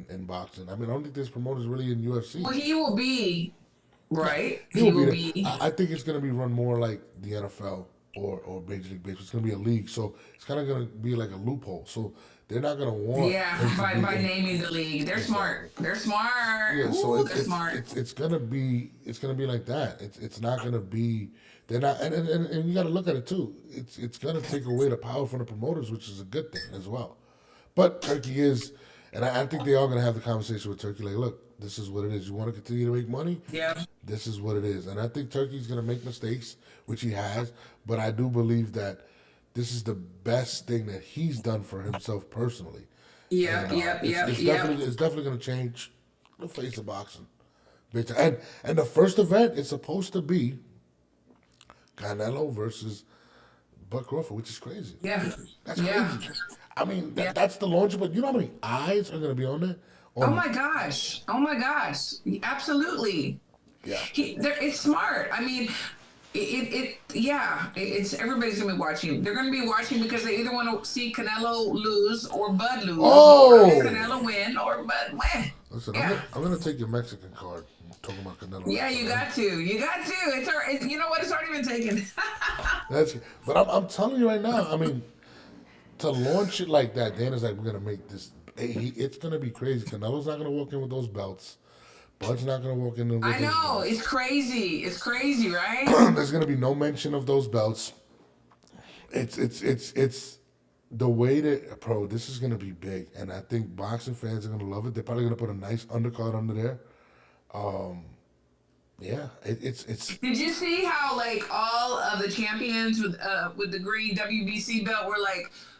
in boxing. I mean, I don't think there's promoters really in UFC. Well, he will be Yeah, right. he will He be will there. be. I think it's going to be run more like the NFL or Major League Baseball. It's going to be a league, so it's kind of going to be like a loophole. So they're not going to want Yeah, him to be by in. naming the league, they're Exactly. smart. They're smart. Yeah, so Ooh, they're smart. it's gonna be like that. It's not gonna be they're not and you got to look at it too. It's gonna take away the power from the promoters, which is a good thing as well. But Turkey is, and I think they are gonna have the conversation with Turkey. Like, look, this is what it is. You want to continue to make money? Yeah. This is what it is. And I think Turkey's gonna make mistakes, which he has. But I do believe that this is the best thing that he's done for himself personally. And Yep. Yep. Yep. Yep. it's definitely going to change the face of boxing. Big time. And the first event is supposed to be Canelo versus Buck Crawford, which is crazy. Yeah. That's Yeah. crazy. I mean, Yeah. that's the launch, but you know how many eyes are going to be on that? Oh On my gosh. Oh my gosh. Absolutely. yeah, It's smart. I mean, it's everybody's gonna be watching. They're gonna be watching because they either want to see Canelo lose or Bud lose, or oh, Canelo win or Bud win. listen, Yeah, I'm gonna take your Mexican card. I'm talking about Canelo right yeah, now, you right? got to, you got to. You know what? It's already been taken. That's but I'm telling you right now. I mean, to launch it like that, Dana's like, we're gonna make this. It's gonna be crazy. Canelo's not gonna walk in with those belts. Bud's not gonna walk in with I his know belts. it's crazy. It's crazy, right? There's gonna be no mention of those belts. It's the way that bro. This is gonna be big, and I think boxing fans are gonna love it. They're probably gonna put a nice undercard under there. Yeah, it's Did you see how all of the champions with the green WBC belt were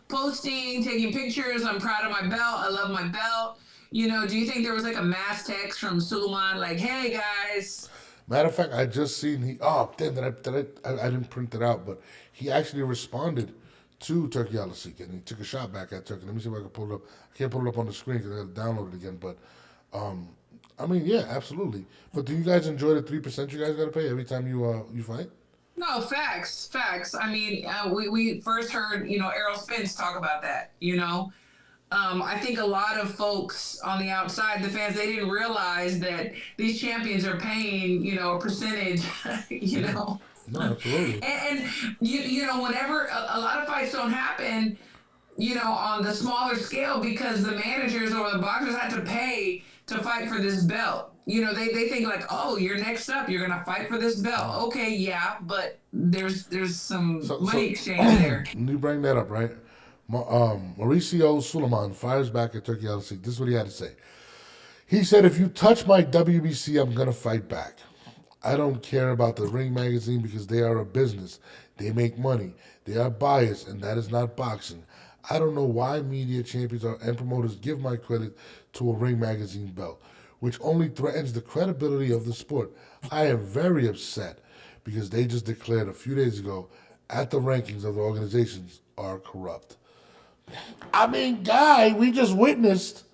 posting, taking pictures? I'm proud of my belt. I love my belt. Do you think there was a mass text from Suleiman like, "Hey guys"? matter of fact. I just seen he. Oh, damn! I didn't print it out, but he actually responded to Turkey Al-Sik, and he took a shot back at Turkey. Let me see if I can pull it up. I can't pull it up on the screen because I got to download it again. But I mean, yeah, absolutely. But do you guys enjoy the 3% you guys got to pay every time you fight? No, facts, facts. I mean, we first heard Errol Spence talk about that. I think a lot of folks on the outside, the fans, they didn't realize that these champions are paying a percentage. you know. No, absolutely. And whenever a lot of fights don't happen, on the smaller scale because the managers or the boxers had to pay to fight for this belt. They think oh, you're next up. You're gonna fight for this belt. Okay, yeah, but there's some money exchange there. You bring that up, right? Mauricio Suleiman fires back at Turkey Al-Sik. This is what he had to say. He said, if you touch my WBC, I'm going to fight back. I don't care about the Ring magazine because they are a business. They make money. They are biased, and that is not boxing. I don't know why media champions and promoters give my credit to a Ring magazine belt, which only threatens the credibility of the sport. I am very upset because they just declared a few days ago at the rankings of the organizations are corrupt. I mean, guy, we just witnessed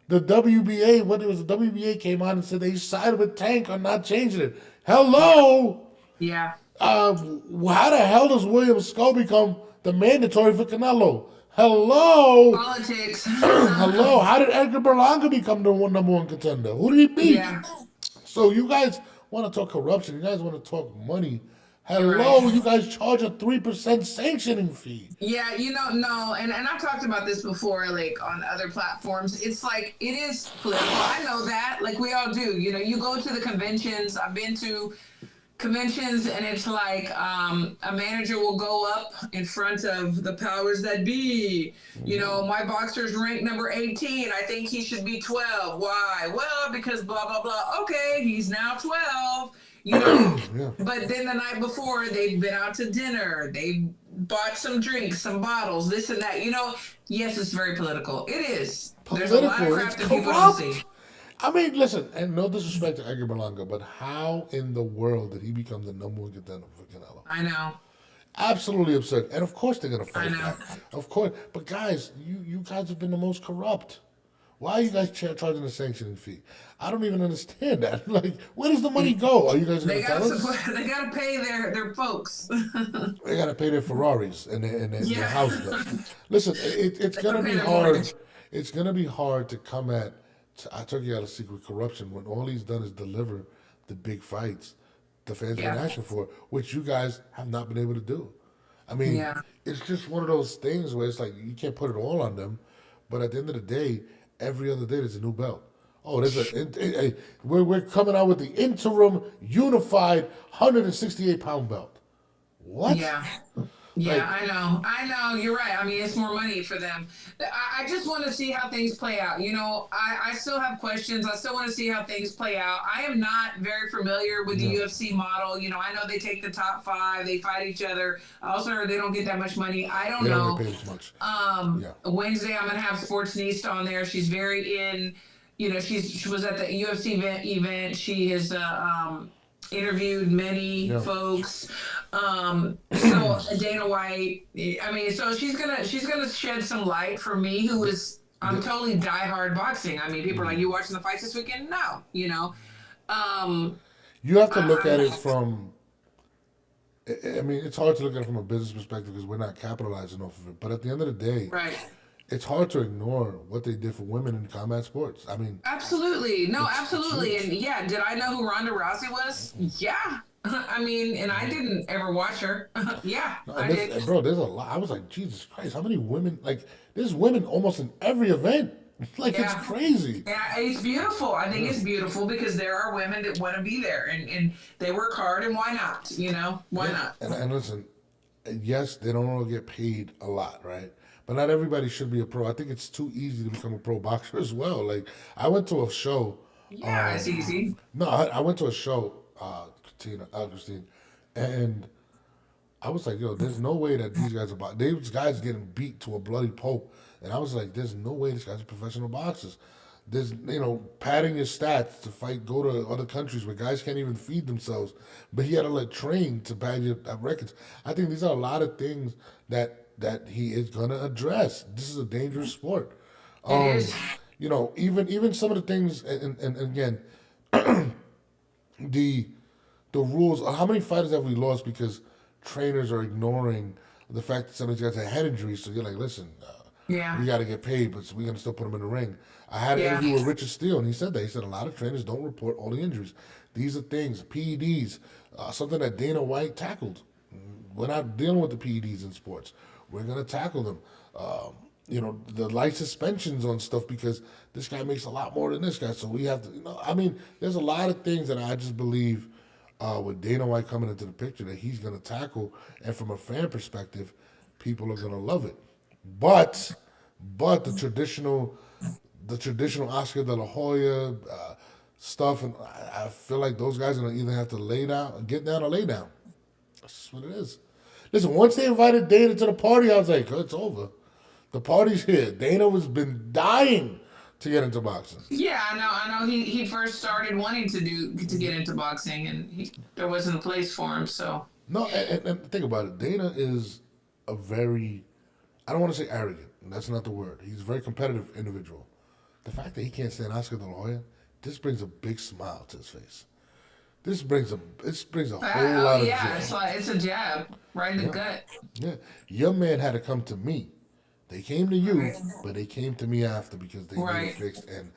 the WBA, when it was the WBA came out and said they sided with Tank on not changing it. Hello? Yeah. How the hell does William Skull become the mandatory for Canelo? Hello? Politics. Hello? How did Edgar Berlanga become the number one contender? Who did he beat? Yeah. So you guys want to talk corruption? You guys want to talk money? You're Hello? right. You guys charge a 3% sanctioning fee. Yeah, no, and I've talked about this before, on other platforms. It's it is political. I know that, we all do. You go to the conventions. I've been to conventions, and it's like a manager will go up in front of the powers that be. You know, my boxer's ranked number 18. I think he should be 12. Why? Well, because blah blah blah. Okay, he's now 12. You know, Yeah. but then the night before they've been out to dinner. They bought some drinks, some bottles, this and that. You know, yes, it's very political. It is. There's a lot of Political. It's crap that people don't see. corrupt. I mean, listen, and no disrespect to Edgar Berlanga, but how in the world did he become the number one contender for Canelo? I know. Absolutely absurd. And of course they're gonna I fight know. back. Of course. But guys, you guys have been the most corrupt. Why are you guys charging a sanctioning fee? I don't even understand that. Like, where does the money go? Are you guys They gonna tell gotta us? support. They gotta pay their folks. They gotta pay their Ferraris and their Yeah. houses. Listen, it's They gonna gotta pay be their hard. mortgage. It's gonna be hard to come at. I took you out of secret corruption when all he's done is deliver the big fights the fans Yeah. been asking for, which you guys have not been able to do. I mean, Yeah. it's just one of those things where it's like you can't put it all on them, but at the end of the day, every other day there's a new belt. Oh, we're coming out with the interim unified 168-pound belt. What? Yeah. Like, Yeah, I know. You're right. I mean, it's more money for them. I just want to see how things play out. You know, I still have questions. I still want to see how things play out. I am not very familiar with the Yeah. UFC model. You know, I know they take the top five, they fight each other. I also heard they don't get that much money. I don't they don't know. get paid as much. Yeah. Wednesday I'm gonna have Sportsnista on there. She's very in. You know, she was at the UFC event. She has interviewed many Yeah. folks. So Dana White. I mean, so she's gonna shed some light for me, who is I'm totally diehard boxing. I mean, people are like, "You watching the fights this weekend?" No, you know. Um, You have to look at it from. I mean, it's hard to look at it from a business perspective because we're not capitalizing off of it. But at the end of the day, right. it's hard to ignore what they did for women in combat sports. I mean, Absolutely. No, it's absolutely. huge. And yeah, did I know who Ronda Rousey was? Yeah. I mean, and I didn't ever watch her. Yeah, No, I and did. bro, there's a lot. I was like, Jesus Christ, how many women? Like, there's women almost in every event. Like, it's Yeah. crazy. Yeah, it's beautiful. I think it's beautiful because there are women that want to be there and they work hard, and why not? You know, why not? And listen, yes, they don't all get paid a lot, right? But not everybody should be a pro. I think it's too easy to become a pro boxer as well. Like, I went to a show. Yeah, it's easy. No, I went to a show, Christine, and I was like, yo, there's no way that these guys are these guys getting beat to a bloody pulp, and I was like, there's no way these guys are professional boxers. There's padding your stats to fight, go to other countries where guys can't even feed themselves, but he had to train to pad your records. I think these are a lot of things that he is gonna address. This is a dangerous sport. It is. Even some of the things, and again, the the rules. How many fighters have we lost because trainers are ignoring the fact that some of these guys have head injuries? So you're like, listen, Yeah. we got to get paid, but we're gonna still put them in the ring. I had an Yeah. interview with Richard Steele, and he said that. He said a lot of trainers don't report all the injuries. These are things, PEDs, something that Dana White tackled. We're not dealing with the PEDs in sports. We're gonna tackle them. The light suspensions on stuff because this guy makes a lot more than this guy. So we have to, I mean, there's a lot of things that I just believe with Dana White coming into the picture that he's going to tackle. And from a fan perspective, people are going to love it. But the traditional Oscar De La Hoya stuff, and I feel like those guys are going to either have to get down or lay down. That's just what it is. Listen, once they invited Dana to the party, I was like, oh, it's over. The party's here. Dana has been dying to get into boxing. Yeah, I know. He first started wanting to get into boxing, and there wasn't a place for him. So No, and think about it. Dana is a very, I don't want to say arrogant. That's not the word. He's a very competitive individual. The fact that he can't stand Oscar De La Hoya, this brings a big smile to his face. This brings a whole lot of yeah, joy. it's like it's a jab right in the gut. Yeah, your man had to come to me. They came to you, but they came to me after because they need Right. it fixed. And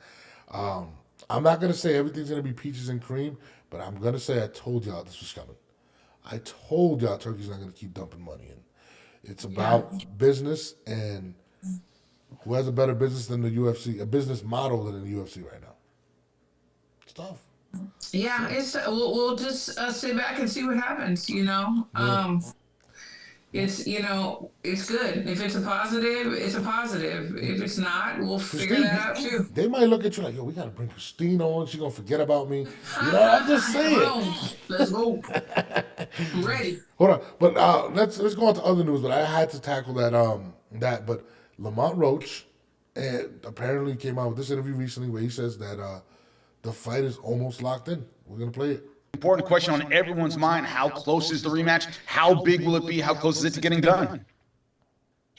I'm not gonna say everything's gonna be peaches and cream, but I'm gonna say I told y'all this was coming. I told y'all Turkey's not gonna keep dumping money in. It's about business, and who has a better business than the UFC? A business model than the UFC right now? It's tough. Yeah, it's we'll just sit back and see what happens. Yeah. It's it's good. If it's a positive, it's a positive. If it's not, we'll figure Christine, that out too. they might look at you like, yo, we gotta bring Christine on. She gonna forget about me. I'm just Come saying. on, let's go. I'm ready. Hold on, but let's go on to other news. But I had to tackle that. But Lamont Roach, apparently came out with this interview recently where he says that the fight is almost locked in. We're gonna play it. Important question on everyone's mind. How close is the rematch? How big will it be? How close is it to getting done?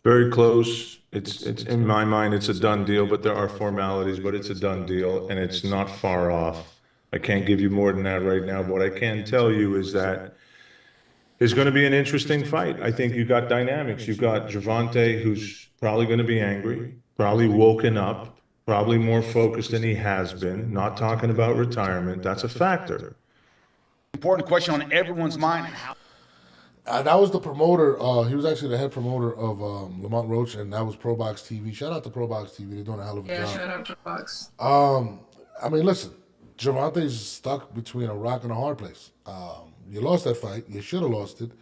Very close. It's in my mind, it's a done deal, but there are formalities, but it's a done deal and it's not far off. I can't give you more than that right now, but what I can tell you is that it's going to be an interesting fight. I think you got dynamics. You've got Gervonta, who's probably going to be angry, probably woken up, probably more focused than he has been, not talking about retirement. That's a factor. Important question on everyone's mind. How That was the promoter. He was actually the head promoter of Lamont Roach, and that was Pro Box TV. Shout out to Pro Box TV. They're doing a hell of a Yeah, job. shut up, Fox. I mean, listen, Gervonta's stuck between a rock and a hard place. You lost that fight. You should have lost it.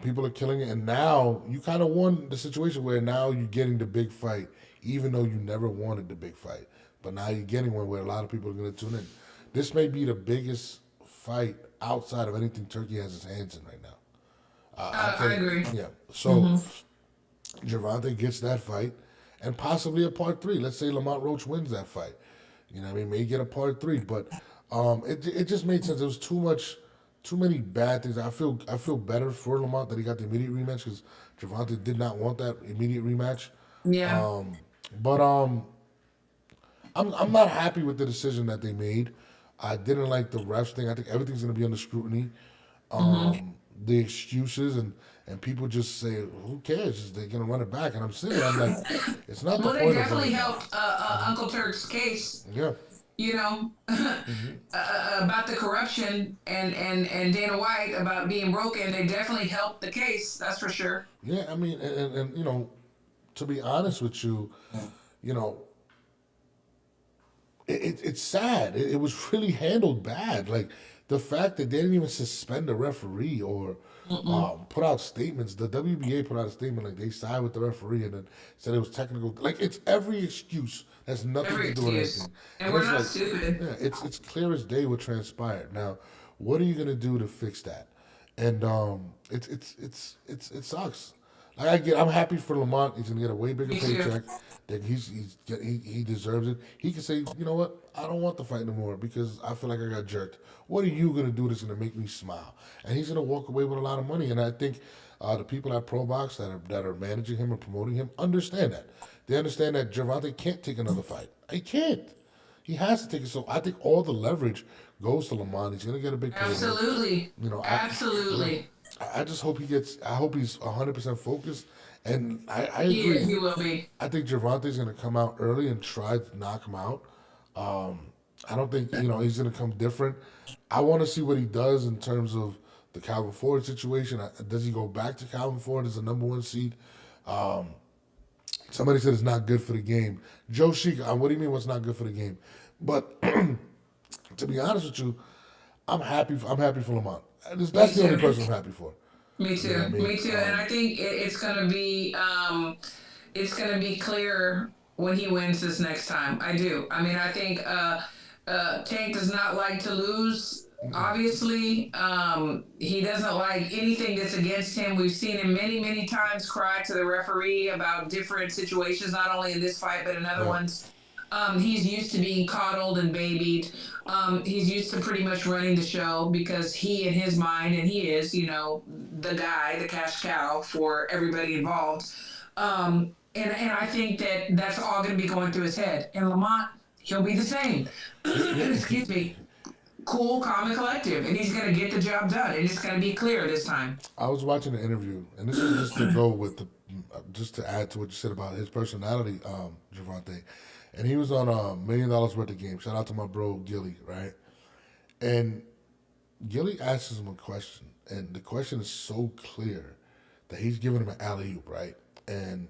People are killing it, and now you kind of won the situation where now you're getting the big fight, even though you never wanted the big fight. But now you're getting one where a lot of people are going to tune in. This may be the biggest fight outside of anything Turkey has his hands in right now. I agree. Yeah. So Gervonta gets that fight, and possibly a part 3. Let's say Lamont Roach wins that fight. May get a part 3, but it just made sense. There was too many bad things. I feel better for Lamont that he got the immediate rematch because Gervonta did not want that immediate rematch. Yeah. But I'm not happy with the decision that they made. I didn't like the refs thing. I think everything's going to be under scrutiny. The excuses and people just say, who cares? Just, they're going to run it back. And I'm sitting there, I'm like, it's not Well, the they point of definitely running it helped Uncle Turk's case. back. Yeah. You know, about the corruption and Dana White about being broken. They definitely helped the case. That's for sure. Yeah, I mean, and to be honest with you, you know, it's sad. It was really handled bad. Like the fact that they didn't even suspend the referee or put out statements. The WBA put out a statement like they side with the referee and then said it was technical. Like it's every excuse. Has nothing Every to do with excuse. anything. And we're it's not like, stupid. yeah, it's clear as day what transpired. Now, what are you gonna do to fix that? And it sucks. I'm happy for Lamont. He's gonna get a way bigger Me too. paycheck. That he deserves it. He can say, you know what, I don't want the fight anymore because I feel like I got jerked. What are you gonna do that's gonna make me smile? And he's gonna walk away with a lot of money. And I think the people at Pro Box that are managing him and promoting him understand that. They understand that Gervonta can't take another fight. He can't. He has to take it. So I think all the leverage goes to Lamont. He's gonna get a big payday. Absolutely. Absolutely. I just hope he gets. I hope he's 100% focused, and I He agree. is. He will be. I think Gervonta's going to come out early and try to knock him out. I don't think he's going to come different. I want to see what he does in terms of the Calvin Ford situation. Does he go back to Calvin Ford as the number 1 seed? Somebody said it's not good for the game. Joe Sheik, what do you mean what's not good for the game? But to be honest with you, I'm happy. I'm happy for Lamont. That's the only person I'm happy for. Me too. You know what I mean? Me too. And I think it's gonna be clear when he wins this next time. I do. I mean, I think Tank does not like to lose. Obviously, he doesn't like anything that's against him. We've seen him many, many times cry to the referee about different situations, not only in this fight but in other ones. He's used to being coddled and babied. He's used to pretty much running the show because he, in his mind, and he is, the guy, the cash cow for everybody involved. And I think that that's all going to be going through his head. And Lamont, he'll be the same. Excuse me. Cool, calm, and collective. And he's going to get the job done. And it's going to be clear this time. I was watching an interview, and this is just to go with just to add to what you said about his personality, Gervonta. And he was on $1 million worth of game. Shout out to my bro Gilly, right? And Gilly asks him a question, and the question is so clear that he's giving him an alley oop, right? And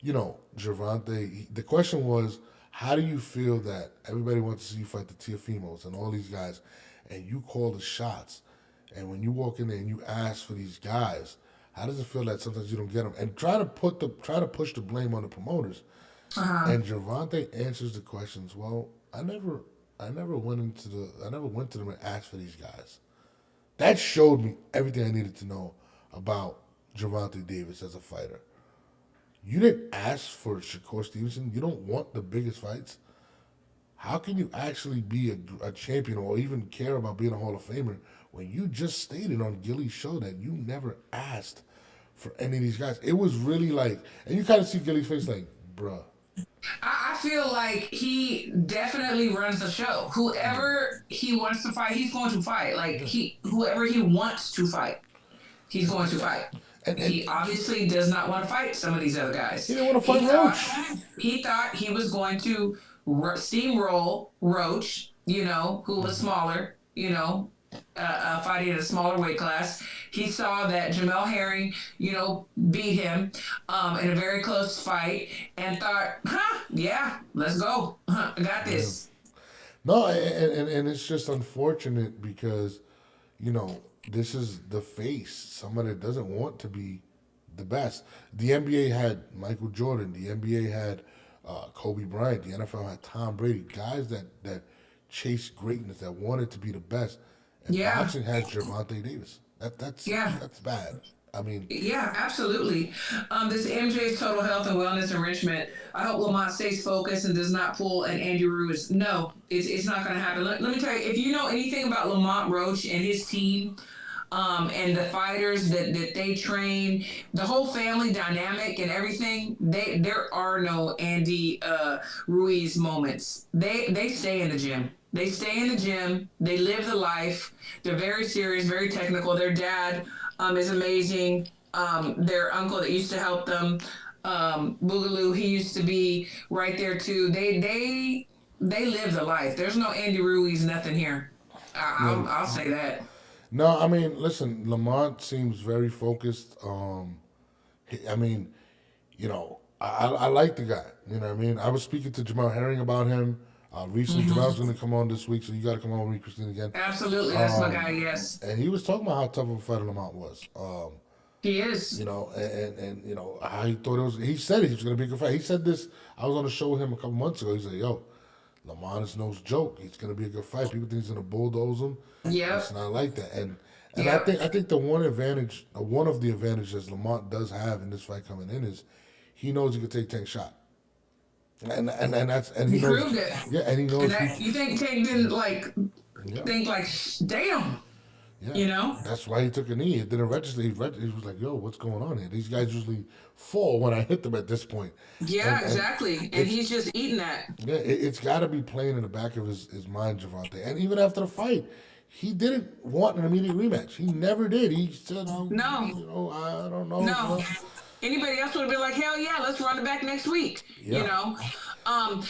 Gervonta, the question was, How do you feel that everybody wants to see you fight the Tiafimos and all these guys, and you call the shots, and when you walk in there and you ask for these guys, how does it feel that sometimes you don't get them? And try to push the blame on the promoters. And Gervonta answers the questions. Well, I never went to them and asked for these guys. That showed me everything I needed to know about Gervonta Davis as a fighter. You didn't ask for Shakur Stevenson. You don't want the biggest fights. How can you actually be a champion or even care about being a Hall of Famer when you just stated on Gilly's show that you never asked for any of these guys? It was really like, and you kind of see Gilly's face like, bruh. I feel like he definitely runs the show. Whoever he wants to fight, he's going to fight. Like whoever he wants to fight, he's going to fight. And He obviously does not want to fight some of these other guys. he didn't want to fight Roach. He thought he was going to steamroll Roach, who was smaller, fighting at a smaller weight class. He saw that Jamel Herring, beat him in a very close fight and thought, yeah, let's go. I got this. No, and it's just unfortunate because, this is the face, somebody that doesn't want to be the best. The NBA had Michael Jordan. The NBA had Kobe Bryant. The NFL had Tom Brady. Guys that chased greatness, that wanted to be the best. And Yeah. boxing has Gervonta Davis. That's bad. I mean, Yeah, absolutely. This MJ's Total Health and Wellness Enrichment. I hope Lamont stays focused and does not pull an Andy Ruiz. No, it's not going to happen. Let me tell you, if you know anything about Lamont Roach and his team, and the fighters that they train, the whole family dynamic and everything, there are no Andy Ruiz moments. They stay in the gym. They stay in the gym. They live the life. They're very serious, very technical. Their dad is amazing. Their uncle that used to help them, Boogaloo, he used to be right there too. They live the life. There's no Andy Ruiz, nothing here. I'll say that. no, I mean, listen, Lamont seems very focused. I mean, I like the guy. You know what I mean? I was speaking to Jamel Herring about him. Recently, Jamel's going to come on this week, so you got to come on with me, Christine, again. Absolutely, that's my guy. Yes, And he was talking about how tough of a fighter Lamont was. he is. And how he thought it was. He said he was going to be a good fight. He said this. I was on a show with him a couple months ago. He said, "Yo, Lamont is no joke. He's going to be a good fight. People think he's going to bulldoze him. Yep. It's not like that." And Yep. I think the one advantage, one of the advantages Lamont does have in this fight coming in is he knows he can take 10 shots. And he He knows, proved it. yeah, and he knows. And that, you think Tank didn't Yeah. think damn, Yeah. That's why he took a knee. It didn't register. He was like, "Yo, what's going on here?" These guys usually fall when I hit them at this point. Yeah, And exactly. And he's just eating that. Yeah, it's got to be playing in the back of his mind, Gervonta. And even after the fight, he didn't want an immediate rematch. He never did. He said, No. I don't know. No. Anybody else would have been like, hell yeah, let's run it back next week. Yeah. And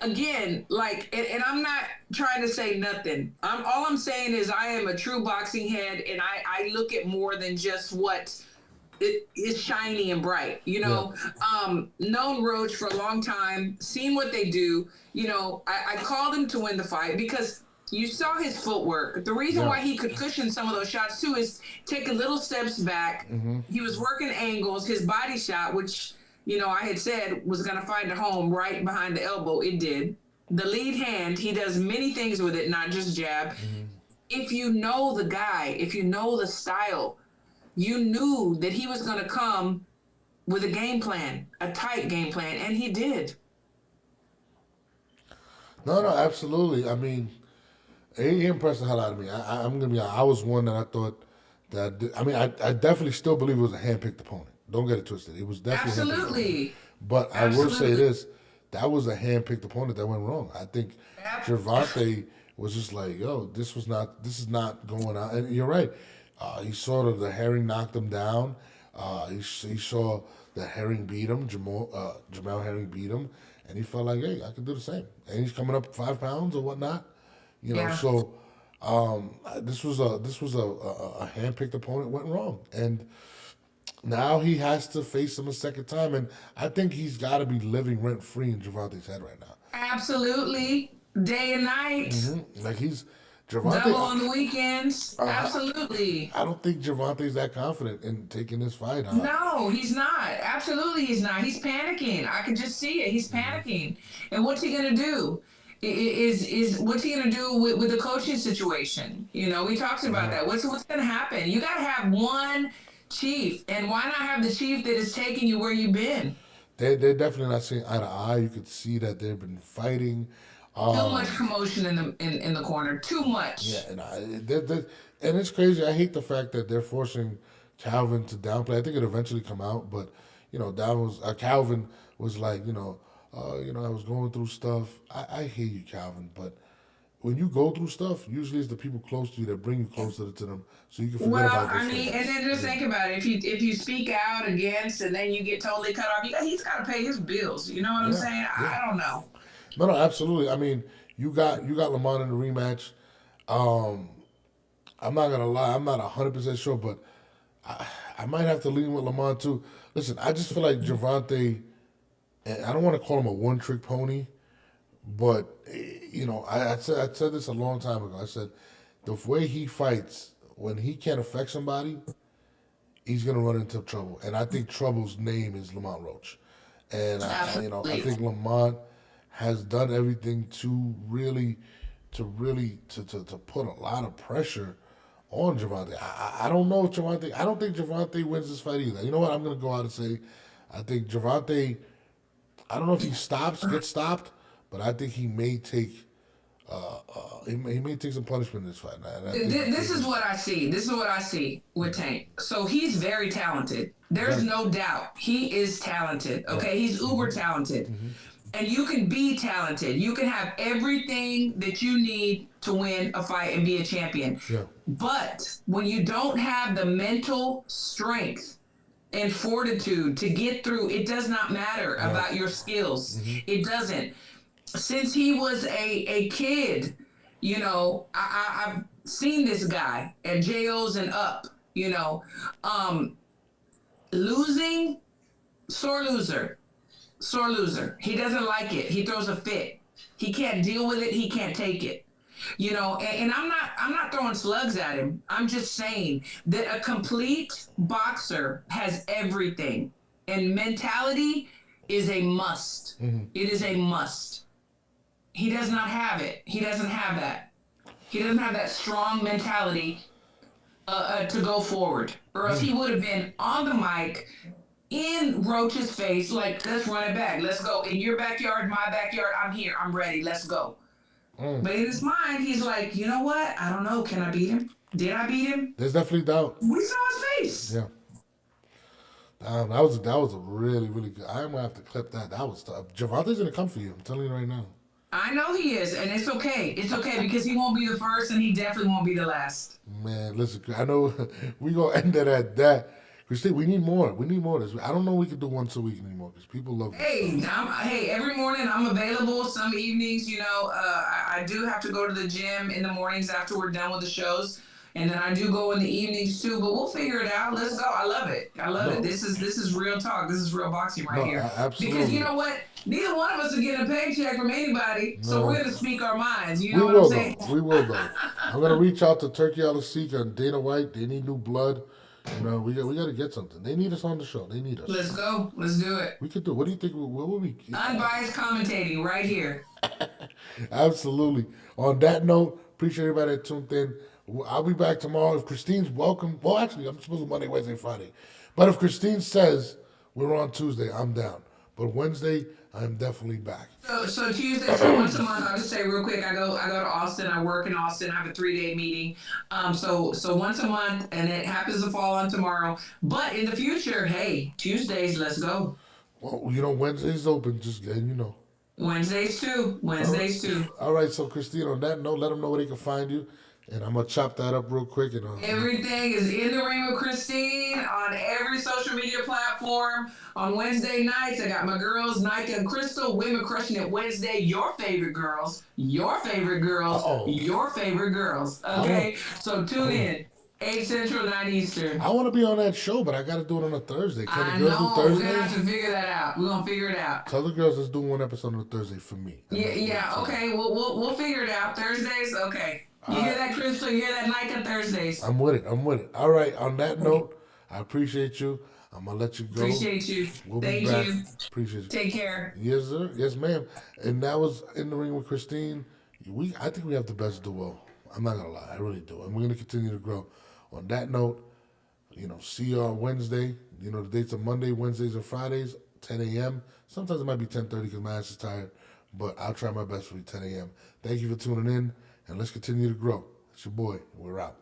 again, and I'm not trying to say nothing. All I'm saying is I am a true boxing head, and I look at more than just what is shiny and bright. Known Roach for a long time, seen what they do. I called him to win the fight because you saw his footwork. The reason why he could cushion some of those shots too is taking little steps back. Mm-hmm. He was working angles. His body shot, which I had said was going to find a home right behind the elbow. It did. The lead hand, he does many things with it, not just jab. Mm-hmm. If you know the guy, if you know the style, you knew that he was going to come with a game plan, a tight game plan, and he did. No, absolutely. I mean, he impressed the hell out of me. I'm gonna be honest. I was one that I thought that. I mean, I definitely still believe it was a handpicked opponent. Don't get it twisted. It was definitely Absolutely. But I will say this: that was a handpicked opponent that went wrong. I think Gervonta was just like, "Yo, this is not going out." And you're right. He saw the Herring knocked him down. He saw the Herring beat him. Jamel Herring beat him, and he felt like, "Hey, I can do the same." And he's coming up 5 pounds or whatnot. So this was a handpicked opponent went wrong, and Now he has to face him a second time, and I think he's got to be living rent free in Gervonta's head right now. Absolutely. Day and night. Like he's Double Gervonta. on the weekends. Absolutely. I don't think Gervonta's that confident in taking this fight. No, he's not. Absolutely, he's not. He's panicking. I can just see it. He's panicking. And what's he gonna do? Is what's he gonna do with the coaching situation? You know, we talked about that. What's gonna happen? You gotta have one chief, and why not have the chief that is taking you where you've been? They're definitely not seeing eye to eye. You could see that they've been fighting. Too much commotion in the corner. Too much. Yeah, and it's crazy. I hate the fact that they're forcing Calvin to downplay. I think it eventually come out, but Calvin was like, I was going through stuff. I hear you, Calvin, but when you go through stuff, usually it's the people close to you that bring you closer to them, so you can forget Well, about I those mean, things. and then just think about it. If you speak out against, and then you get totally cut off, he's got to pay his bills. You know what I'm saying? I don't know. No, absolutely. I mean, you got Lamont in the rematch. I'm not gonna lie, I'm not 100% sure, but I might have to lean with Lamont too. Listen, I just feel like Gervonta, and I don't want to call him a one-trick pony, but I said this a long time ago. I said the way he fights, when he can't affect somebody, he's gonna run into trouble. And I think trouble's name is Lamont Roach. And I think Lamont has done everything to really to put a lot of pressure on Gervonta. I don't know if Gervonta. I don't think Gervonta wins this fight either. You know what? I'm gonna go out and say, I think Gervonta. I don't know if he gets stopped, but I think he may take. He may take some punishment in this fight. This is what I see. This is what I see with Tank. So he's very talented. There's no doubt. He is talented. Okay, he's uber talented. And you can be talented. You can have everything that you need to win a fight and be a champion. Yeah. But when you don't have the mental strength and fortitude to get through, it does not matter about your skills. It doesn't. Since he was a kid, I've seen this guy at JOs and up, losing, sore loser. Sore loser. He doesn't like it. He throws a fit. He can't deal with it. He can't take it. And I'm not throwing slugs at him. I'm just saying that a complete boxer has everything. And mentality is a must. It is a must. He does not have it. He doesn't have that. He doesn't have that strong mentality to go forward. Or else he would have been on the mic in Roach's face, like, let's run it back. Let's go. In your backyard, my backyard, I'm here. I'm ready. Let's go. But in his mind, he's like, you know what? I don't know. Can I beat him? Did I beat him? There's definitely doubt. We saw his face. Yeah. That was a really, really good. I'm gonna have to clip that. That was tough. Gervonta's gonna come for you. I'm telling you right now. I know he is, and it's okay. It's okay because he won't be the first, and he definitely won't be the last. Man, listen, I know we gonna end it at that. Christine, we need more. We need more of this. I don't know if we can do once a week anymore because people love this. Hey, every morning I'm available. Some evenings, I do have to go to the gym in the mornings after we're done with the shows. And then I do go in the evenings too, but we'll figure it out. Let's go. I love it. I love it. This is real talk. This is real boxing right here. Absolutely. Because you know what? Neither one of us are getting a paycheck from anybody, so we're gonna speak our minds. You know what I'm saying? We will though. I'm gonna reach out to Turkey Alasika and Dana White. They need new blood. We got to get something. They need us on the show. They need us. Let's go. Let's do it. We could do. What do you think? What would we? Unbiased commentating right here. Absolutely. On that note, appreciate everybody that tuned in. I'll be back tomorrow. If Christine's welcome, well, actually, I'm supposed to Monday, Wednesday, Friday. But if Christine says we're on Tuesday, I'm down. But Wednesday, I'm definitely back. So Tuesday, so once a month, I'll just say real quick, I go to Austin. I work in Austin. I have a 3-day meeting. So once a month, and it happens to fall on tomorrow. But in the future, hey, Tuesdays, let's go. Well, Wednesday's open. Just letting you know. Wednesdays too. All right. So Christine, on that note, let them know where they can find you. And I'm going to chop that up real quick. And everything is In the Ring with Christine on every social media platform. On Wednesday nights, I got my girls, Nika and Crystal, Women Crushing It Wednesday. Your favorite girls. Your favorite girls. Uh-oh. Your favorite girls. Okay? So tune in. 8 Central, 9 Eastern. I want to be on that show, but I got to do it on a Thursday. Can I the girls know. do We're gonna have Thursday? to figure that out. We're gonna figure it out. Tell the girls let's do one episode on a Thursday for me. Yeah. Okay. We'll figure it out. Thursdays. Okay. You hear that, Crystal? You hear that, Micah? Thursdays. I'm with it. All right. On that note, I appreciate you. I'm gonna let you go. Appreciate you. We'll Thank be back. you. Appreciate you. Take care. Yes, sir. Yes, ma'am. And that was In the Ring with Christine. I think we have the best duo. I'm not gonna lie, I really do. And we're gonna continue to grow. On that note, see you on Wednesday. The dates are Monday, Wednesdays, and Fridays, 10 a.m. Sometimes it might be 10:30 because my ass is tired, but I'll try my best for you 10 a.m. Thank you for tuning in, and let's continue to grow. It's your boy. We're out.